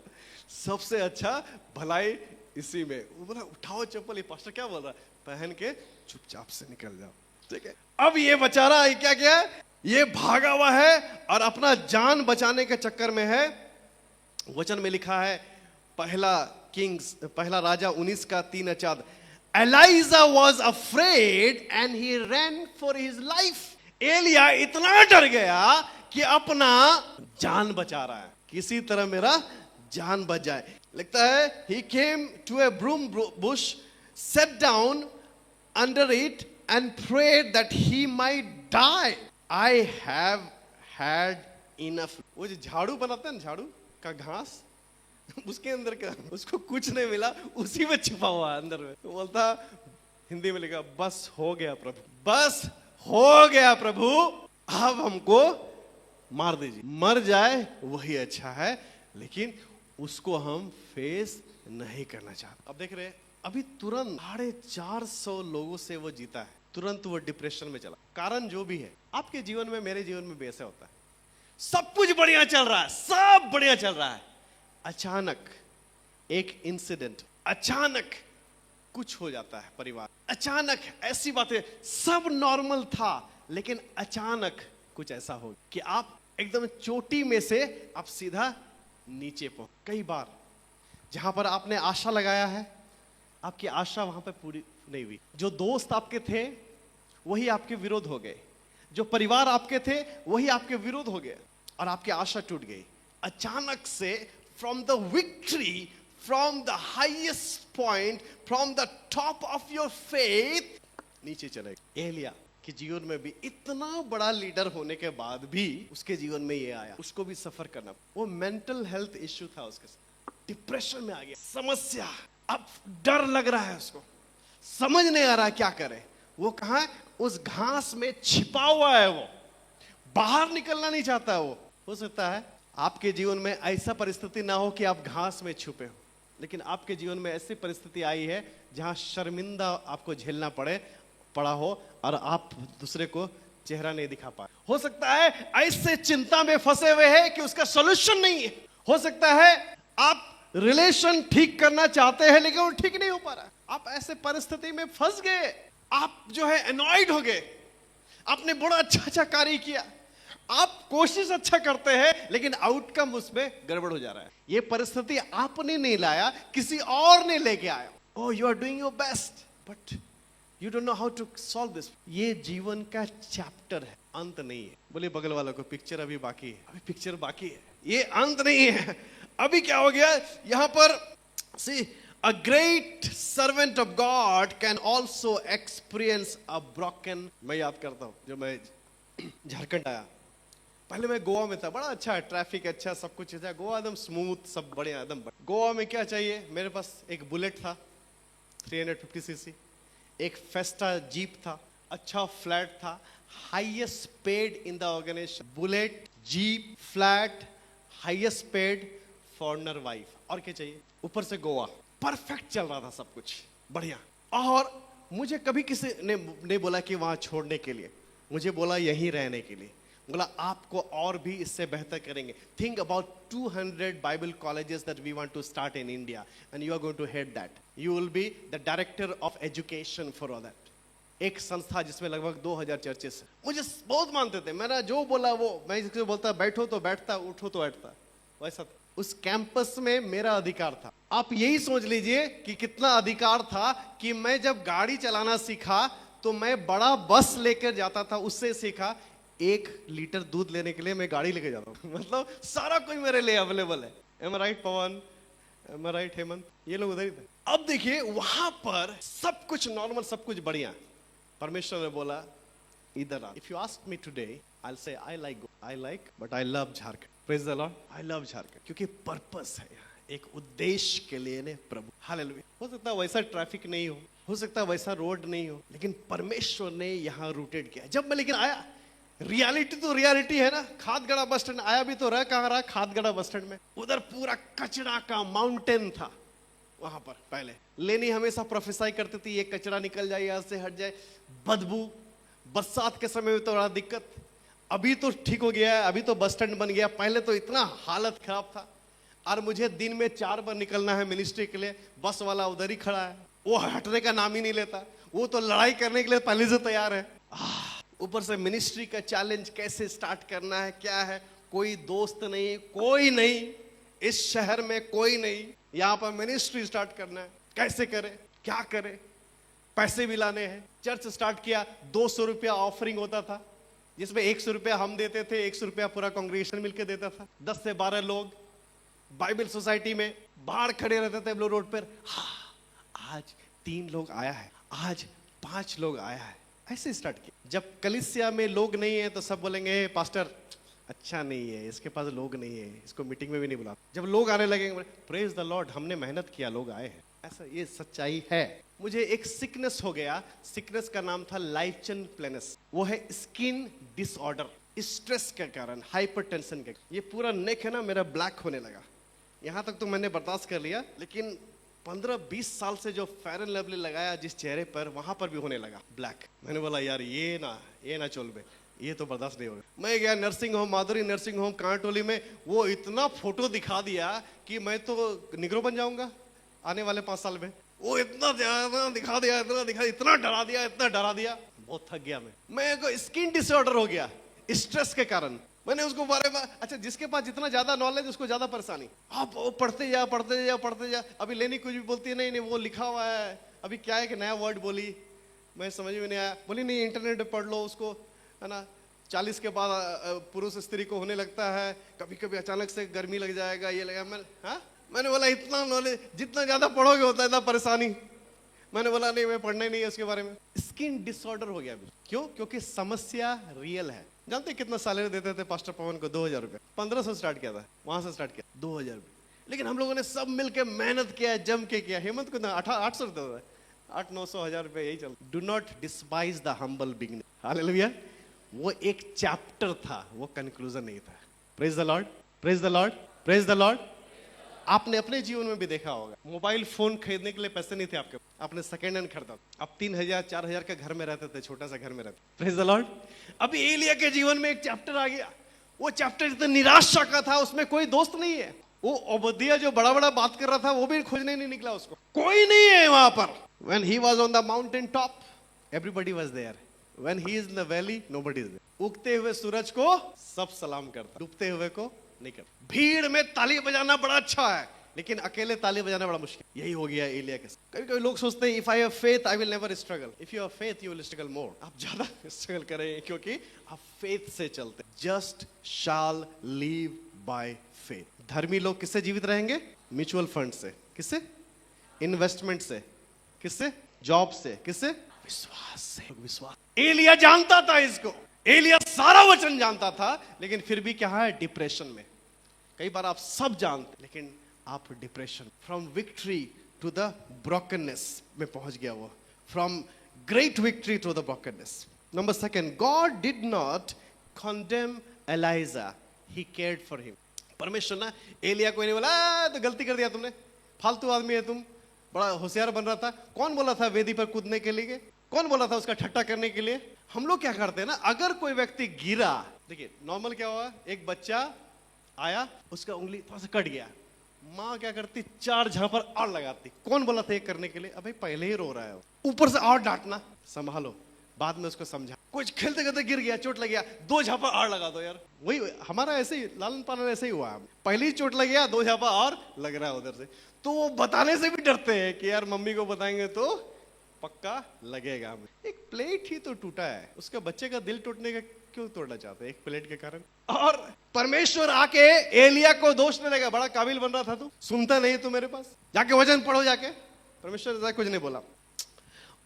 सबसे अच्छा भलाई इसी में। वो बोला उठाओ चप्पल, ये पास्टर क्या बोल रहा है? पहन के चुपचाप से निकल जाओ। ठीक है, अब ये बेचारा क्या किया? ये भागा हुआ है और अपना जान बचाने के चक्कर में है। वचन में लिखा है पहला राजा 19 का 3 Elijah was afraid and he ran for his life. एलिया इतना डर गया कि अपना जान बचा रहा है, किसी तरह मेरा जान बच जाए। लिखता है he came to a broom bush, sat down under it and prayed that he might die. I have had enough. वो जो झाड़ू बनाते हैं ना, झाड़ू का घास, उसके अंदर का उसको कुछ नहीं मिला, उसी में छिपा हुआ अंदर में। तो बोलता, हिंदी में लिखा, बस हो गया प्रभु, बस हो गया प्रभु, अब हमको मार दीजिए, मर जाए वही अच्छा है, लेकिन उसको हम फेस नहीं करना चाहते। अब देख रहे, अभी तुरंत 450 लोगों से वो जीता है, तुरंत वो डिप्रेशन में चला। कारण जो भी है, आपके जीवन में मेरे जीवन में भी ऐसा होता है, सब कुछ बढ़िया चल रहा है, सब बढ़िया चल रहा है, अचानक एक इंसिडेंट, अचानक कुछ हो जाता है परिवार, अचानक ऐसी बातें, सब नॉर्मल था, लेकिन अचानक कुछ ऐसा हो कि आप एकदम चोटी में से आप सीधा नीचे पहुंच। कई बार जहां पर आपने आशा लगाया है, आपकी आशा वहां पर पूरी नहीं हुई। जो दोस्त आपके थे वही आपके विरोध हो गए, जो परिवार आपके थे वही आपके विरोध हो गए, और आपकी आशा टूट गई। अचानक से from the victory, from the highest point, from the top of your faith नीचे चले गए। एलिया के जीवन में भी इतना बड़ा लीडर होने के बाद भी उसके जीवन में ये आया, उसको भी सफर करना। वो मेंटल हेल्थ इश्यू था उसके साथ, डिप्रेशन में आ गया, समस्या, अब डर लग रहा है उसको, समझ नहीं आ रहा क्या करे। वो कहां? उस घास में छिपा हुआ है, वो बाहर निकलना नहीं चाहता। वो हो सकता है आपके जीवन में ऐसा परिस्थिति ना हो कि आप घास में छुपे हो, लेकिन आपके जीवन में ऐसी परिस्थिति आई है जहां शर्मिंदा आपको झेलना पड़ा हो और आप दूसरे को चेहरा नहीं दिखा पाए। हो सकता है ऐसे चिंता में फंसे हुए हैं कि उसका सॉल्यूशन नहीं है। हो सकता है आप रिलेशन ठीक करना चाहते हैं लेकिन वो ठीक नहीं हो पा रहा। आप ऐसे परिस्थिति में फंस गए, आप जो है एनॉयड हो गए। आपने बड़ा अच्छा कार्य किया, आप कोशिश अच्छा करते हैं, लेकिन आउटकम उसमें गड़बड़ हो जा रहा है। ये परिस्थिति आपने नहीं लाया, किसी और ने लेके आया। Oh, you are doing your best but you don't know how to solve this. ये जीवन का चैप्टर है, अंत नहीं है। बोले बगल वालों को, पिक्चर अभी बाकी है, अभी पिक्चर बाकी है, ये अंत नहीं है। अभी क्या हो गया यहां पर? सी, a great servant of God can also experience a broken। मैं याद करता हूं जब मैं झारखंड आया, पहले मैं गोवा में था, बड़ा अच्छा है, ट्रैफिक अच्छा, सब कुछ अच्छा, गोवा एकदम स्मूथ, सब बढ़िया एकदम। गोवा में क्या चाहिए? मेरे पास एक बुलेट था 350 सीसी, एक फेस्टा जीप था, अच्छा फ्लैट था, highest paid in the organization. Bullet, jeep, flat, highest paid foreigner wife, और क्या चाहिए, ऊपर से गोवा, परफेक्ट चल रहा था सब कुछ बढ़िया। और मुझे कभी किसी ने नहीं बोला कि वहां छोड़ने के लिए, मुझे बोला यहीं रहने के लिए, बोला आपको और भी इससे बेहतर करेंगे। Think about 200 Bible colleges that we want to start in India and you are going to head that, you will be the director of education for all that. एक संस्था जिसमें लगभग 2000 चर्चेस। मुझे बहुत मानते थे, मैंने जो बोला वो, मैं जिसको बोलता बैठो तो बैठता, उठो तो बैठता, वैसा उस कैंपस में मेरा अधिकार था। आप यही सोच लीजिए कि कितना अधिकार था कि मैं जब गाड़ी चलाना सीखा तो मैं बड़ा बस लेकर जाता था, उससे सीखा 1 लीटर दूध लेने के लिए मैं गाड़ी लेके जाता हूँ। मतलब सारा कुछ मेरे लिए अवेलेबल है। एम आई राइट पवन, एम आई राइट हेमंत, ये लोग उधर ही थे। अब देखिए वहां पर सब कुछ नॉर्मल, सब कुछ बढ़िया। परमेश्वर ने बोला इधर आ। If you ask me today I will say I like but I love Jharkhand. Praise the Lord, I love Jharkhand क्योंकि पर्पस है यहाँ, एक उद्देश्य के लिए ने प्रभु। हालेलुया। हो सकता है वैसा ट्रैफिक नहीं हो सकता है वैसा रोड नहीं हो, लेकिन परमेश्वर ने यहाँ रूटेड किया। जब मैं लेकिन आया, रियलिटी तो रियलिटी है ना। खादगड़ा बस स्टैंड आया भी तो रहा, कहाँ रहा, खादगड़ा बस स्टैंड में। उधर पूरा कचरा का माउंटेन था। वहां पर पहले लेनी हमेशा प्रोफेसाई करती थी, ये कचरा निकल जाए, यहां से हट जाए, बदबू, बरसात के समय में तो बड़ा दिक्कत। अभी तो ठीक हो गया है, अभी तो बस स्टैंड बन गया, पहले तो इतना हालत खराब था। और मुझे दिन में 4 बार निकलना है मिनिस्ट्री के लिए, बस वाला उधर ही खड़ा है, वो हटने का नाम ही नहीं लेता, वो तो लड़ाई करने के लिए पहले से तैयार है। ऊपर से मिनिस्ट्री का चैलेंज, कैसे स्टार्ट करना है, क्या है, कोई दोस्त नहीं, कोई नहीं, इस शहर में कोई नहीं, यहाँ पर मिनिस्ट्री स्टार्ट करना है, कैसे करे, क्या करे, पैसे भी लाने हैं। चर्च स्टार्ट किया, 200 रुपया ऑफरिंग होता था, जिसमें 100 रुपया हम देते थे, 100 रुपया पूरा कांग्रेगेशन मिलकर देता था। 10 से 12 लोग बाइबल सोसाइटी में बाहर खड़े रहते थे रोड पर। हाँ, आज 3 लोग आया है, आज 5 लोग आया है, ऐसे स्टार्ट किया। जब कलीसिया में लोग नहीं है तो सब बोलेंगे पास्टर अच्छा नहीं है, इसके पास लोग नहीं है, इसको मीटिंग में भी नहीं बुला। जब लोग आने लगेंगे, प्रेज द लॉर्ड, हमने मेहनत किया, लोग आए हैं। ऐसा ये सच्चाई है। मुझे एक सिकनेस हो गया, सिकनेस का नाम था लाइचन प्लेनस। वो है स्किन डिसऑर्डर, स्ट्रेस के कारण, हाइपरटेंशन के। ये पूरा नेक है ना मेरा ब्लैक होने लगा। यहाँ तक तो मैंने बर्दाश्त कर लिया, लेकिन 15-20 साल से जो फेयर एंड लवली लगाया जिस चेहरे पर, वहां पर भी होने लगा ब्लैक। मैंने बोला यार ये ना चल बे, ये तो बर्दाश्त नहीं होगा। मैं गया नर्सिंग होम, माधुरी नर्सिंग होम कांटोली में, वो इतना फोटो दिखा दिया कि मैं तो निग्रो बन जाऊंगा आने वाले 5 साल में। वो इतना दिखा दिया, इतना डरा दिया, बहुत थक गया मैं स्किन डिसऑर्डर हो गया स्ट्रेस के कारण। मैंने उसको बारे में, अच्छा जिसके पास जितना ज्यादा नॉलेज उसको ज्यादा परेशानी। आप पढ़ते जा। अभी लेनी कुछ भी बोलती है, नहीं वो लिखा हुआ है, अभी क्या है कि नया वर्ड बोली, मैं समझ में नहीं आया। बोली नहीं इंटरनेट पे पढ़ लो उसको, है ना। 40 के बाद पुरुष स्त्री को होने लगता है, कभी कभी अचानक से गर्मी लग जाएगा, ये लगा। मैंने बोला इतना नॉलेज, जितना ज्यादा पढ़ोगे होता है इतना परेशानी। मैंने बोला नहीं, मैं पढ़ना ही नहीं है उसके बारे में। स्किन डिसऑर्डर हो गया। क्यों? क्योंकि समस्या रियल है। जानते कितना सैलरी देते थे पास्टर पवन को? 2000 रुपये। 1500 स्टार्ट किया था, वहां से स्टार्ट किया 2000 रुपये। लेकिन हम लोगों ने सब मिलकर मेहनत किया, जम के किया। हेमंत को 800 देता था, 800-900 हजार रुपये यही चल। Do not despise the humble beginning. Hallelujah. वो एक चैप्टर था, वो कंक्लूजन नहीं था। Praise the Lord, praise the Lord, praise the Lord. आपने अपने जीवन में भी देखा होगा, मोबाइल फोन खरीदने के लिए पैसे नहीं थे आपके, आपने सेकेंड हैंड खरीदा। अब 3000-4000 के घर में रहते थे, छोटा सा घर में रहते। Praise the Lord. अभी एलिया के जीवन में एक चैप्टर आ गया। वो चैप्टर इतना निराशा का था, उसमें कोई दोस्त नहीं है। वो ओबदिया जो बड़ा बड़ा बात कर रहा था, वो भी खोजने नहीं निकला, उसको कोई नहीं है वहां पर। When he was on the mountain top, everybody was there. When he is in the valley, nobody is there. उगते हुए सूरज को सब सलाम करता, डूबते हुए को नहीं करता। भीड़ में ताली बजाना बड़ा अच्छा है, लेकिन अकेले ताली बजाना बड़ा मुश्किल। यही हो गया एलिया के साथ। कभी कभी लोग सोचते हैं if I have faith I will never struggle. If you have faith you will struggle more. आप ज्यादा स्ट्रगल करेंगे क्योंकि आप फेथ से चलते। Just shall live by faith. धर्मी लोग किससे जीवित रहेंगे? म्यूचुअल फंड से। किससे? इन्वेस्टमेंट से। किससे? जॉब से। किससे? विश्वास से। विश्वास। एलिया जानता था इसको, एलिया सारा वचन जानता था, लेकिन फिर भी क्या है? डिप्रेशन में। कई बार आप सब जानते लेकिन आप depression, from victory to the brokenness में पहुंच गया वो, from great victory to the brokenness. Number second, God did not condemn Elijah, he cared for him. परमेश्वर ना एलिया को नहीं बोला, "आ, तो गलती कर दिया तुमने, फालतू आदमी है तुम, बड़ा होशियार बन रहा था। कौन बोला था वेदी पर कूदने के लिए? कौन बोला था उसका ठट्टा करने के लिए?" हम लोग क्या करते हैं ना, अगर कोई व्यक्ति गिरा, देखिए नॉर्मल क्या हुआ, एक बच्चा आया, उसका उंगली थोड़ा सा कट गया, माँ क्या करती, 4 झापड़ और लगाती। कौन बोला था ये करने के लिए? अबे पहले ही रो रहा है, ऊपर से और डांटना, संभालो, बाद में उसको समझा। कुछ खेलते खेलते गिर गया, चोट लग गया, 2 झापड़ और लगा दो यार। वही हमारा ऐसे ही लालन पालन ऐसे ही हुआ, पहले ही चोट लग गया, 2 झापड़ और लग रहा है उधर से। तो वो बताने से भी डरते हैं कि यार मम्मी को बताएंगे तो पक्का लगेगा हमें। एक प्लेट ही तो टूटा है, उसका बच्चे का दिल टूटने का क्यों तोड़ना चाहते हैं एक प्लेट के कारण? और परमेश्वर आके एलिया को दोष नहीं लगा, बड़ा काबिल बन रहा था तू, सुनता नहीं तू मेरे पास, जाके वचन पढ़ो जाके। परमेश्वर ऐसा कुछ नहीं बोला।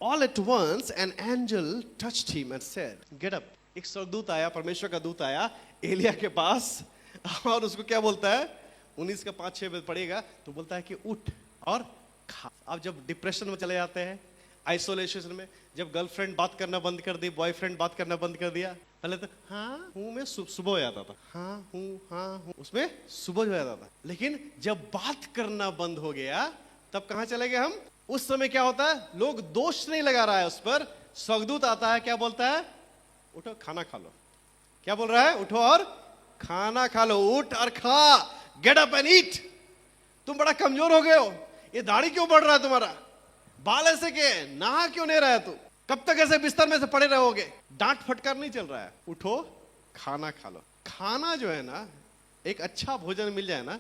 All at once an angel touched him and said, "Get up." एक स्वर्गदूत आया, परमेश्वर का दूत आया एलिया के पास, और उसको क्या बोलता है, 19 का 5-6 में पढ़ेगा तो बोलता है कि उठ और खा। अब जब डिप्रेशन में चले जाते हैं, आइसोलेशन में, जब गर्लफ्रेंड बात करना बंद कर दी, बॉयफ्रेंड बात करना बंद कर दिया, पहले तो हाँ हूँ में सुबह हो जाता था, हाँ हूँ उसमें सुबह हो जाता था, लेकिन जब बात करना बंद हो गया तब कहाँ चले गए हम? उस समय क्या होता है, लोग दोष नहीं लगा रहा है उस पर, स्वर्गदूत आता है, क्या बोलता है, उठो खाना खा लो। क्या बोल रहा है? उठो और खाना खा लो, उठ और खा, गेट अप एंड ईट। तुम बड़ा कमजोर हो गए हो, ये दाढ़ी क्यों बढ़ रहा है तुम्हारा, बाल ऐसे के, नहा क्यों नहीं रहा है तू, कब तक ऐसे बिस्तर में से पड़े रहोगे, डांट फटकार नहीं चल रहा है, उठो खाना खा लो। खाना जो है ना, एक अच्छा भोजन मिल जाए ना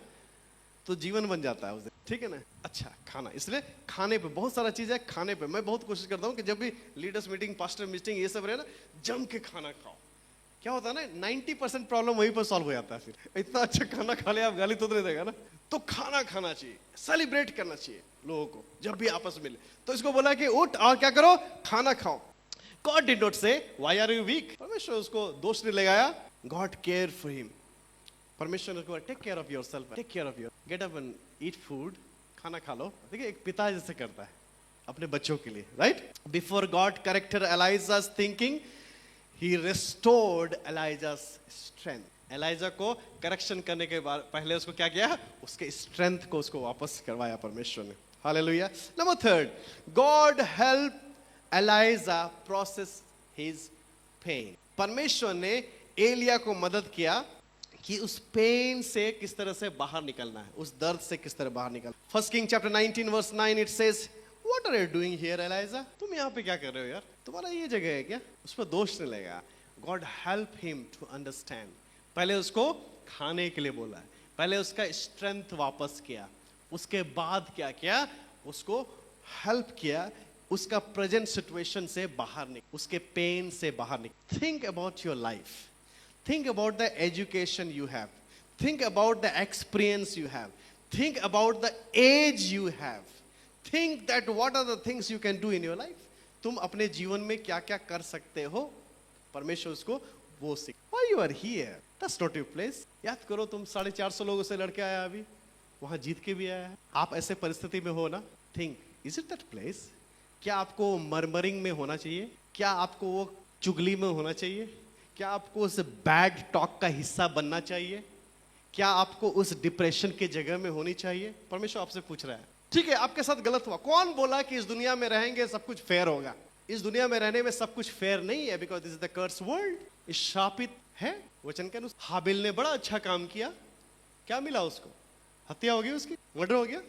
तो जीवन बन जाता है उस दिन, ठीक है ना? अच्छा खाना, इसलिए खाने पे बहुत सारा चीज है, खाने पे मैं बहुत कोशिश करता हूँ कि जब भी लीडर्स मीटिंग, पास्टर मीटिंग, ये सब रहे ना, जम के खाना खाओ। क्या होता है ना, 90% प्रॉब्लम वहीं पर सॉल्व हो जाता है। फिर इतना अच्छा खाना खा लिया, आप गाली तो नहीं देगा ना। तो खाना खाना चाहिए, सेलिब्रेट करना चाहिए लोगों को जब भी आपस में मिले। तो इसको बोला कि उठ और क्या करो, खाना खाओ। God did not say, why are you weak? परमेश्वर उसको दोष नहीं लगाया, God cared for him. परमेश्वर ने कहा, take care of yourself, take care of your, get up and eat food, खाना खा लो। देखिए एक पिता जैसे करता है अपने बच्चों के लिए, right? Before God corrected Elijah's thinking, he restored Elijah's strength. Elijah को करेक्शन करने के बाद पहले उसको क्या किया, उसके स्ट्रेंथ को उसको वापस करवाया परमेश्वर ने। Hallelujah. Number 3, God help Elijah process his pain. परमेश्वर ने एलिया को मदद किया कि उस पेन से किस तरह से बाहर निकलना है, उस दर्द से किस तरह बाहर निकलना। 1 King chapter 19 verse 9 it says, what are you doing here Elijah? तुम यहाँ पे क्या कर रहे हो यार, तुम्हारा ये जगह है क्या? उस पर दोष नहीं लगेगा। God help him to understand। पहले उसको खाने के लिए बोला है, पहले उसका स्ट्रेंथ वापस किया, उसके बाद क्या किया, उसको हेल्प किया, उसका प्रेजेंट सिचुएशन से बाहर निकल, उसके पेन से बाहर निकल। Think about your life, think about the education you have, think about the experience you have, think about the age you have, think that what are the things you can do in your life। तुम अपने जीवन में क्या क्या कर सकते हो, परमेश्वर उसको वो सीख। Why you are here? That's not your place। याद करो तुम 450 लोगों से लड़के आया, अभी वहां जीत के भी आया है। आप ऐसे परिस्थिति में हो ना, think, is it that place? क्या आपको मरमरिंग में होना चाहिए? क्या आपको वो चुगली में होना चाहिए? क्या आपको उस बैड टॉक का हिस्सा बनना चाहिए? क्या आपको उस डिप्रेशन के जगह में होनी चाहिए? परमेश्वर आपसे पूछ रहा है। ठीक है, आपके साथ गलत हुआ, कौन बोला कि इस दुनिया में रहेंगे सब कुछ फेयर होगा? इस दुनिया में रहने में सब कुछ फेयर नहीं है, because this is the curse world. इस शापित है वचन के अनुसार। हाबिल ने बड़ा अच्छा काम किया, क्या मिला उसको? हत्या हो गई, उसकी मर्डर हो गया,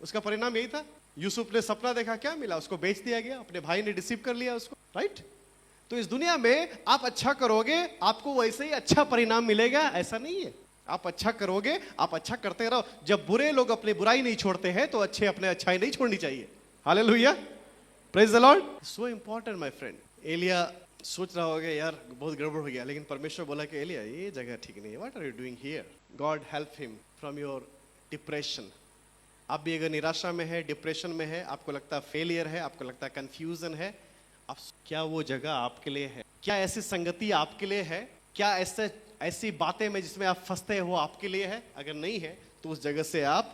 उसका परिणाम यही था। यूसुफ ने सपना देखा, क्या मिला? उसको बेच दिया गया, अपने भाई ने डिसीव कर लिया उसको, राइट? तो इस दुनिया में आप अच्छा करोगे, आपको वैसे ही अच्छा परिणाम मिलेगा, ऐसा नहीं है। आप अच्छा करोगे, आप अच्छा करते रहो। जब बुरे लोग अपनी बुराई नहीं छोड़ते हैं तो अच्छे अपने अच्छाई नहीं छोड़नी चाहिए। Hallelujah, praise the Lord. So important my friend. एलिया सोच रहा होगा यार बहुत गड़बड़ हो गया, लेकिन परमेश्वर बोला कि एलिया ये जगह ठीक नहीं है, what are you doing here? God help him from your depression. आप भी अगर निराशा में है, डिप्रेशन में है, आपको लगता है फेलियर है, आपको लगता है कंफ्यूजन है, आप क्या वो जगह आपके लिए है? क्या ऐसी संगति आपके लिए है? क्या ऐसी बातें में जिसमें आप फंसते हो आपके लिए है? अगर नहीं है तो उस जगह से आप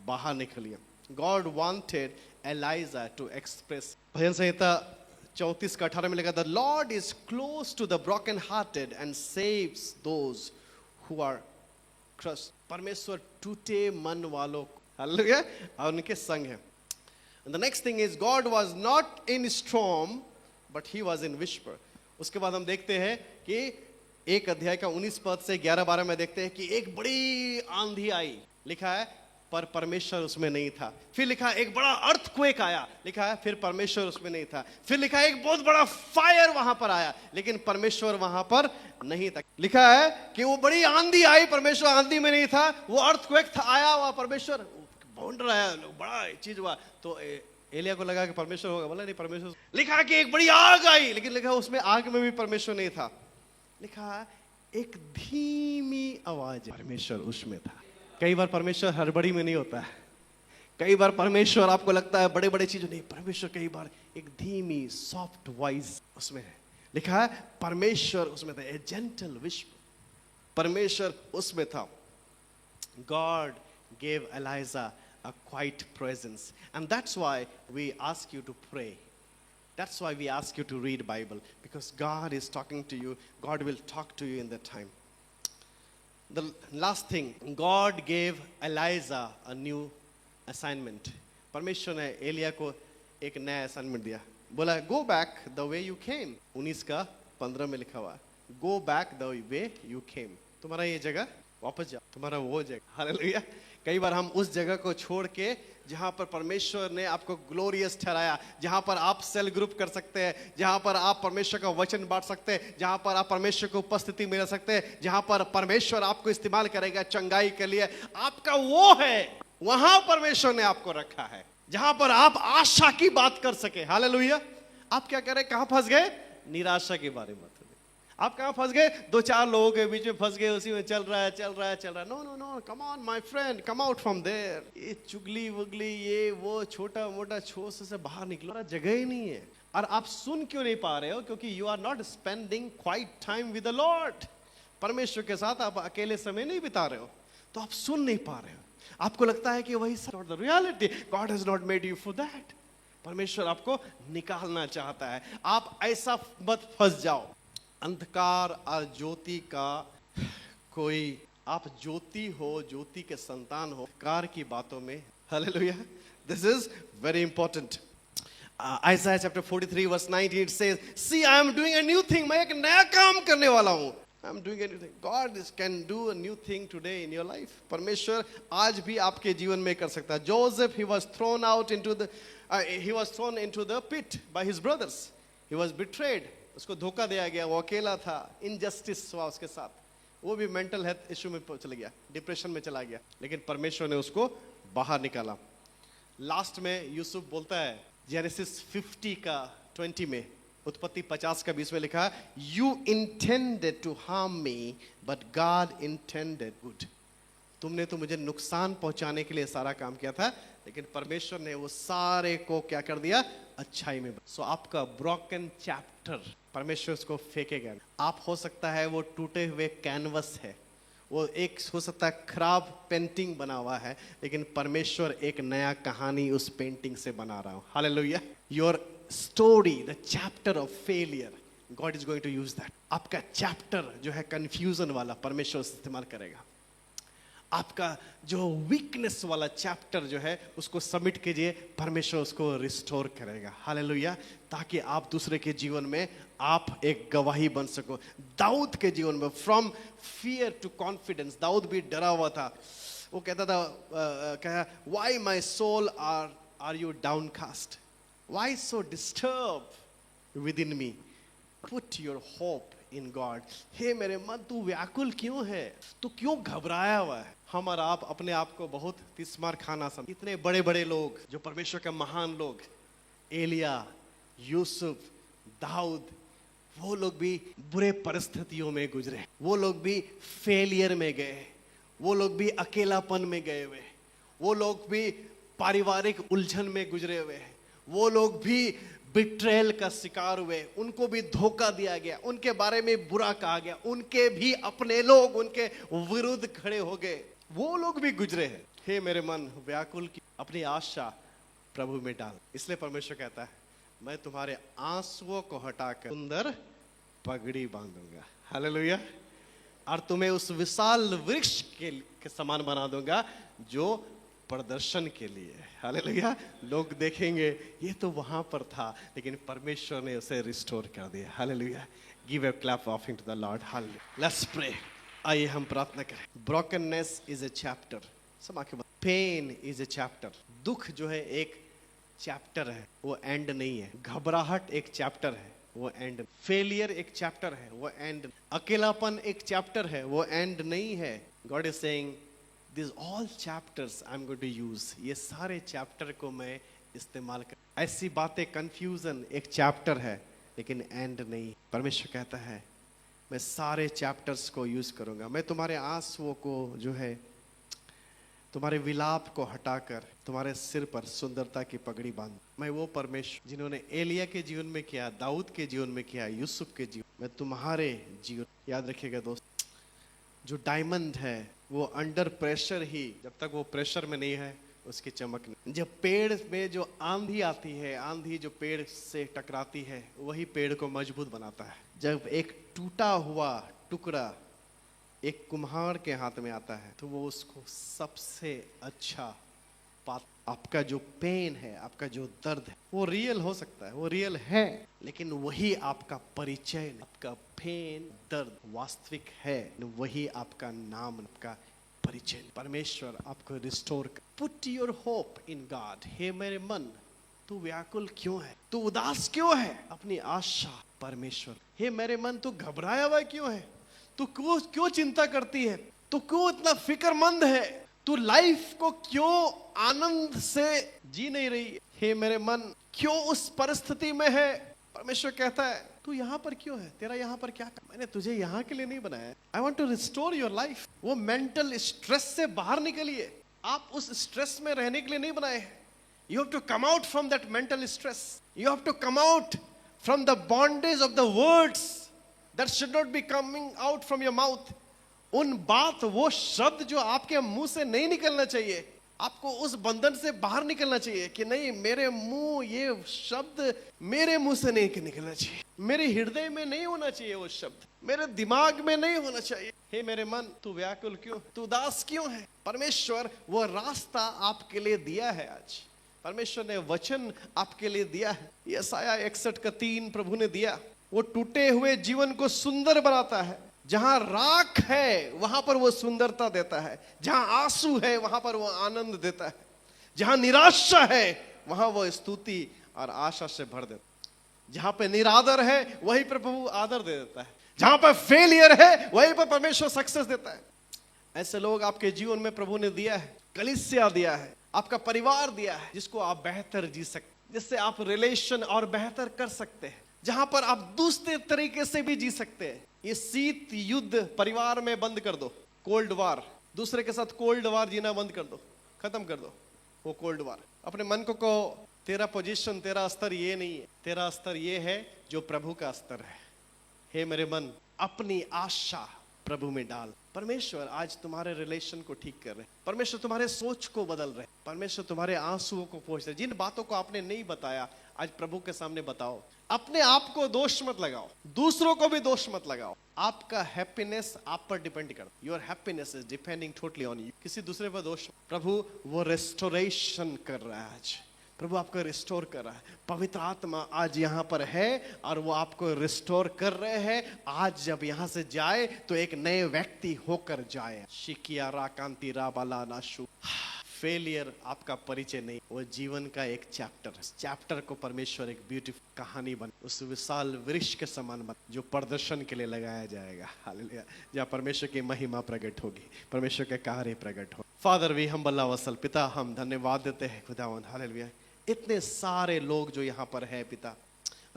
बाहर निकलिए। God wanted Elijah to express. भजन संहिता 34 का 18 में लिखा, the Lord is close to the broken hearted and saves those who are crushed. परमेश्वर टूटे मन वालों को, हालेलुया, और उनके संग है। And the next thing is God was not in storm but he was in whisper. उसके बाद हम देखते हैं कि एक अध्याय का 19 पद से 11-12 में देखते हैं कि एक बड़ी आंधी आई, लिखा है पर परमेश्वर उसमें नहीं था। फिर लिखा है एक बड़ा अर्थक्वेक आया, लिखा है फिर परमेश्वर उसमें नहीं था। फिर लिखा है एक बहुत बड़ा फायर वहां पर आया, लेकिन परमेश्वर वहां पर नहीं था। लिखा है कि वो बड़ी आंधी आई, परमेश्वर आंधी में नहीं था। वो अर्थक्वेक था, आया हुआ परमेश्वर बाउंडर आया, बड़ा चीज हुआ। तो एलिया को लगा कि परमेश्वर होगा, बोला नहीं परमेश्वर। लिखा कि एक बड़ी आग आई, लेकिन लिखा उसमें आग में भी परमेश्वर नहीं था। लिखा एक धीमी आवाज, परमेश्वर उसमें था। कई बार परमेश्वर हड़बड़ी में नहीं होता है, कई बार परमेश्वर आपको लगता है बड़े बड़े चीजों, नहीं, परमेश्वर कई बार एक धीमी सॉफ्ट वॉइस उसमें है। लिखा है परमेश्वर उसमें था, ए जेंटल विस्पर, परमेश्वर उसमें था। God gave Elijah a quiet presence, and that's why we ask you to pray. That's why we ask you to read Bible, because God is talking to you. God will talk to you in that time. The last thing, God gave Elijah a new assignment. परमेश्वर ने एलिया को एक नया assignment दिया, बोला go back the way you came. 19:15 में लिखा हुआ, go back the way you came. तुम्हारा ये जगह वापस जाओ, तुम्हारा वो जगह। हालेलुया। कई बार हम उस जगह को छोड़ के जहां पर परमेश्वर ने आपको ग्लोरियस ठहराया, जहां पर आप सेल ग्रुप कर सकते हैं, जहां पर आप परमेश्वर का वचन बांट सकते हैं, जहां पर आप परमेश्वर को उपस्थिति मिल सकते हैं, जहां पर परमेश्वर आपको इस्तेमाल करेगा चंगाई के लिए, आपका वो है, वहां परमेश्वर ने आपको रखा है जहां पर आप आशा की बात कर सके। हालेलुया। आप क्या करें, कहां फंस गए, निराशा के बारे में। आप कहां फंस गए, 2-4 लोगों के बीच में फंस गए, उसी में चल रहा है। No no no, come on my friend, come out from there. ये चुगली वुगली, ये वो छोटा मोटा छोस से बाहर निकलो, जगह ही नहीं है। और आप सुन क्यों नहीं पा रहे हो, क्योंकि you are not spending quiet time with the Lord. परमेश्वर के साथ आप अकेले समय नहीं बिता रहे हो, तो आप सुन नहीं पा रहे हो। आपको लगता है कि वही not the reality, God has not made you for that. परमेश्वर आपको निकालना चाहता है, आप ऐसा मत फंस जाओ। अंधकार और ज्योति का कोई, आप ज्योति हो, ज्योति के संतान हो, कार की बातों में। Hallelujah. This is very important. Isaiah chapter 43 verse 19 it says, see I am doing a new thing, मैं एक नया काम करने वाला हूं। I am doing a new thing. God can do a new thing today in your life. परमेश्वर आज भी आपके जीवन में कर सकता है। Joseph, he was thrown into the pit by his brothers. He was betrayed. उसको धोखा दिया गया, वो अकेला था, इनजस्टिस हुआ उसके साथ, वो भी मेंटल हेल्थ इशू में चला गया, डिप्रेशन में चला गया, लेकिन परमेश्वर ने उसको बाहर निकाला। लास्ट में यूसुफ बोलता है, जेनेसिस 50:20 में, उत्पत्ति 50:20 में लिखा, you intended to harm me but God intended good. तुमने तो मुझे नुकसान पहुंचाने के लिए सारा काम किया था, लेकिन परमेश्वर ने वो सारे को क्या कर दिया, अच्छाई में। सो आपका ब्रोकन चैप्टर परमेश्वर उसको फेंकेगा। आप हो सकता है वो टूटे हुए कैनवस है, वो एक हो सकता है खराब पेंटिंग बना हुआ है, लेकिन परमेश्वर एक नया कहानी उस पेंटिंग से बना रहा हूँ। Hallelujah. Your story, the chapter of failure, God is going to use that. आपका चैप्टर जो है कंफ्यूजन वाला, परमेश्वर इस्तेमाल करेगा। आपका जो वीकनेस वाला चैप्टर जो है उसको सबमिट कीजिए, परमेश्वर उसको रिस्टोर करेगा। हालेलुया। ताकि आप दूसरे के जीवन में आप एक गवाही बन सको। दाऊद के जीवन में फ्रॉम फियर टू कॉन्फिडेंस, दाऊद भी डरा हुआ था। वो कहता था, why my soul are you downcast, why so disturb within me, put your hope in God. हे मेरे मन, तू व्याकुल क्यों है, तू क्यों घबराया हुआ है। हम और आप अपने आप को बहुत तिस्मार खाना समझ। इतने बड़े बड़े लोग जो परमेश्वर के महान लोग, एलिया, यूसुफ, दाऊद, वो लोग भी बुरे परिस्थितियों में गुजरे, वो लोग भी फेलियर में गए, वो लोग भी अकेलापन में गए हुए, वो लोग भी पारिवारिक उलझन में गुजरे हुए, वो लोग भी बिट्रेल का शिकार हुए, उनको भी धोखा दिया गया, उनके बारे में बुरा कहा गया, उनके भी अपने लोग उनके विरुद्ध खड़े हो गए, वो लोग भी गुजरे हैं। हे मेरे मन, व्याकुल की अपनी आशा प्रभु में डाल। इसलिए परमेश्वर कहता है, मैं तुम्हारे आंसुओं को हटाकर सुंदर पगड़ी बांधूंगा। हालेलुया। और तुम्हें उस विशाल वृक्ष के समान बना दूंगा जो प्रदर्शन के लिए। हालेलुया। लोग देखेंगे ये तो वहां पर था, लेकिन परमेश्वर ने उसे रिस्टोर कर दिया। Hallelujah. Give a clap offering to the Lord. Hallelujah. Let's pray. आइए हम प्रार्थना करें। Brokenness is a chapter. सब आंखें बंद। Pain is a chapter. दुख जो है एक चैप्टर है, वो एंड नहीं है। घबराहट एक चैप्टर है, वो एंड। फेलियर एक चैप्टर है, वो एंड। अकेलापन एक चैप्टर है, वो एंड नहीं है। God is saying this all chapters I am going to use. ये सारे चैप्टर को मैं इस्तेमाल कर। ऐसी बातें, कंफ्यूजन एक चैप्टर है लेकिन एंड नहीं। परमेश्वर कहता है मैं सारे चैप्टर्स को यूज करूंगा। मैं तुम्हारे आंसुओं को जो है, तुम्हारे विलाप को हटाकर तुम्हारे सिर पर सुंदरता की पगड़ी बांध। मैं वो परमेश्वर जिन्होंने एलिया के जीवन में किया, दाऊद के जीवन में किया, यूसुफ के जीवन, मैं तुम्हारे जीवन। याद रखिएगा दोस्त, जो डायमंड है वो अंडर प्रेशर ही, जब तक वो प्रेशर में नहीं है उसकी चमक नहीं। जब पेड़ में जो आंधी आती है, आंधी जो पेड़ से टकराती है, वही पेड़ को मजबूत बनाता है। जब एक टूटा हुआ टुकड़ा एक कुम्हार के हाथ में आता है तो वो उसको सबसे अच्छा पाता। आपका जो पेन है, आपका जो दर्द है, वो रियल हो सकता है, वो रियल है, लेकिन वही आपका परिचय नहीं। आपका पेन, दर्द वास्तविक है, वही आपका नाम, आपका परिचय। परमेश्वर आपको रिस्टोर कर। Put your hope in God. हे मेरे मन, तू व्याकुल क्यों है? तू उदास क्यों है? अपनी आशा परमेश्वर। हे मेरे मन, तू घबराया हुआ क्यों है? तू क्यों चिंता करती है? तू क्यों इतना फिक्रमंद है? तू लाइफ को क्यों आनंद से जी नहीं रही? हे मेरे मन, क्यों उस परिस्थिति में है? परमेश्वर कहता है तू यहाँ पर क्यों है? तेरा यहाँ पर क्या? मैंने तुझे यहाँ के लिए नहीं बनाया। I want to restore your life. वो मेंटल स्ट्रेस से बाहर निकलिए। आप उस स्ट्रेस में रहने के लिए नहीं बनाए हैं। You have to come out from that mental stress. You have to come out from the bondage of the words that should not be coming out from your mouth. उन बात, वो शब्द जो आपके मुंह से नहीं निकलना चाहिए, आपको उस बंधन से बाहर निकलना चाहिए कि नहीं, मेरे मुंह, ये शब्द मेरे मुंह से नहीं निकलना चाहिए, मेरे हृदय में नहीं होना चाहिए, वो शब्द मेरे दिमाग में नहीं होना चाहिए। हे मेरे मन, तू व्याकुल क्यों, तू उदास क्यों है? परमेश्वर वो रास्ता आपके लिए दिया है। आज परमेश्वर ने वचन आपके लिए दिया है। यशायाह 61:3 प्रभु ने दिया। वो टूटे हुए जीवन को सुंदर बनाता है। जहां राख है वहां पर वो सुंदरता देता है। जहां आंसू है वहां पर वो आनंद देता है। जहां निराशा है वहां वो स्तुति और आशा से भर देता है। जहां पे निरादर है वहीं पर प्रभु आदर दे देता है। जहां पर फेलियर है वहीं पर परमेश्वर सक्सेस देता है। ऐसे लोग आपके जीवन में प्रभु ने दिया है। कलीसिया दिया है, आपका परिवार दिया है, जिसको आप बेहतर जी सकते, जिससे आप रिलेशन और बेहतर कर सकते हैं, जहां पर आप दूसरे तरीके से भी जी सकते हैं। ये शीत युद्ध परिवार में बंद कर दो। कोल्ड वार, दूसरे के साथ कोल्ड वार जीना बंद कर दो, खत्म कर दो वो कोल्ड वार। अपने मन को कहो तेरा पोजीशन, तेरा स्तर ये नहीं है, तेरा स्तर ये है जो प्रभु का स्तर है। हे मेरे मन, अपनी आशा प्रभु में डाल। परमेश्वर आज तुम्हारे रिलेशन को ठीक कर रहे। परमेश्वर तुम्हारे सोच को बदल रहे। परमेश्वर तुम्हारे आंसुओं को पोंछ रहे। जिन बातों को आपने नहीं बताया आज प्रभु के सामने बताओ। अपने आप को दोष मत लगाओ, दूसरों को भी दोष मत लगाओ। आपका हैप्पीनेस आप पर डिपेंड करता है। Your happiness is depending totally on you. किसी दूसरे पर दोष। प्रभु वो रेस्टोरेशन कर रहा है आज। प्रभु आपको रिस्टोर कर रहा है। पवित्र आत्मा आज यहाँ पर है और वो आपको रिस्टोर कर रहे हैं। आज जब यहाँ से जाए तो एक नए व्यक्ति होकर जाए। शिकिया राकांति राबाला नाशु। फेलियर आपका परिचय नहीं, वो जीवन का एक चैप्टर है। चैप्टर को परमेश्वर एक ब्यूटीफुल कहानी बन, उस विशाल वृक्ष के समान बन, जो प्रदर्शन के लिए लगाया जाएगा। हालेलुया। जहाँ परमेश्वर की महिमा प्रकट होगी, परमेश्वर के कार्य प्रकट हो। Father we humble vessel. पिता हम धन्यवाद देते हैं खुदावंद। हालेलुया। इतने सारे लोग जो यहाँ पर है पिता,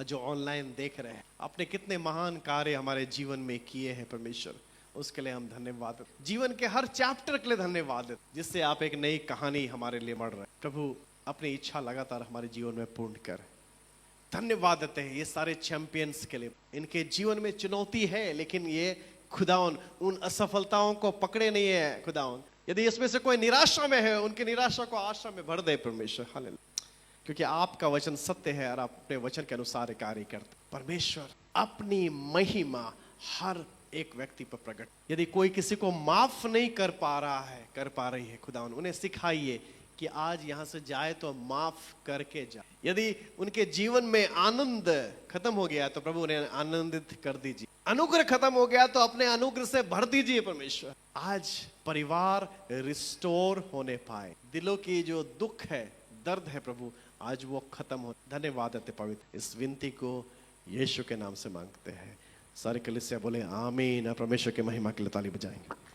जो ऑनलाइन देख रहे हैं, आपने कितने महान कार्य हमारे जीवन में किए हैं परमेश्वर, उसके लिए हम धन्यवाद। जीवन के हर चैप्टर के लिए धन्यवाद, जिससे आप एक नई कहानी हमारे लिए बढ़ रहे हैं। प्रभु अपनी इच्छा लगातार हमारे जीवन में पूर्ण कर। धन्यवाद देते हैं ये सारे चैंपियंस के लिए। इनके जीवन में चुनौती है, लेकिन ये खुदावन उन असफलताओं को पकड़े नहीं है। खुदावन यदि इसमें से कोई निराशा में है, उनकी निराशा को आशा में भर दे परमेश्वर। हालेलुया। क्योंकि आपका वचन सत्य है और आप अपने वचन के अनुसार कार्य करते। परमेश्वर अपनी महिमा हर एक व्यक्ति पर प्रकट। यदि कोई किसी को माफ नहीं कर पा रहा है, कर पा रही है, खुदा उन्हें सिखाइए कि आज यहां से जाए तो माफ करके जाए। यदि उनके जीवन में आनंद खत्म हो गया तो प्रभु उन्हें आनंदित कर दीजिए। अनुग्रह खत्म हो गया तो अपने अनुग्रह से भर दीजिए परमेश्वर। आज परिवार रिस्टोर होने पाए, दिलों की जो दुख है, दर्द है प्रभु, आज वो खत्म हो। धन्यवाद अति पवित्र, इस विनती को यीशु के नाम से मांगते हैं। सारे कलीसिया बोले आमीन। परमेश्वर की महिमा के लिए ताली बजाएंगे।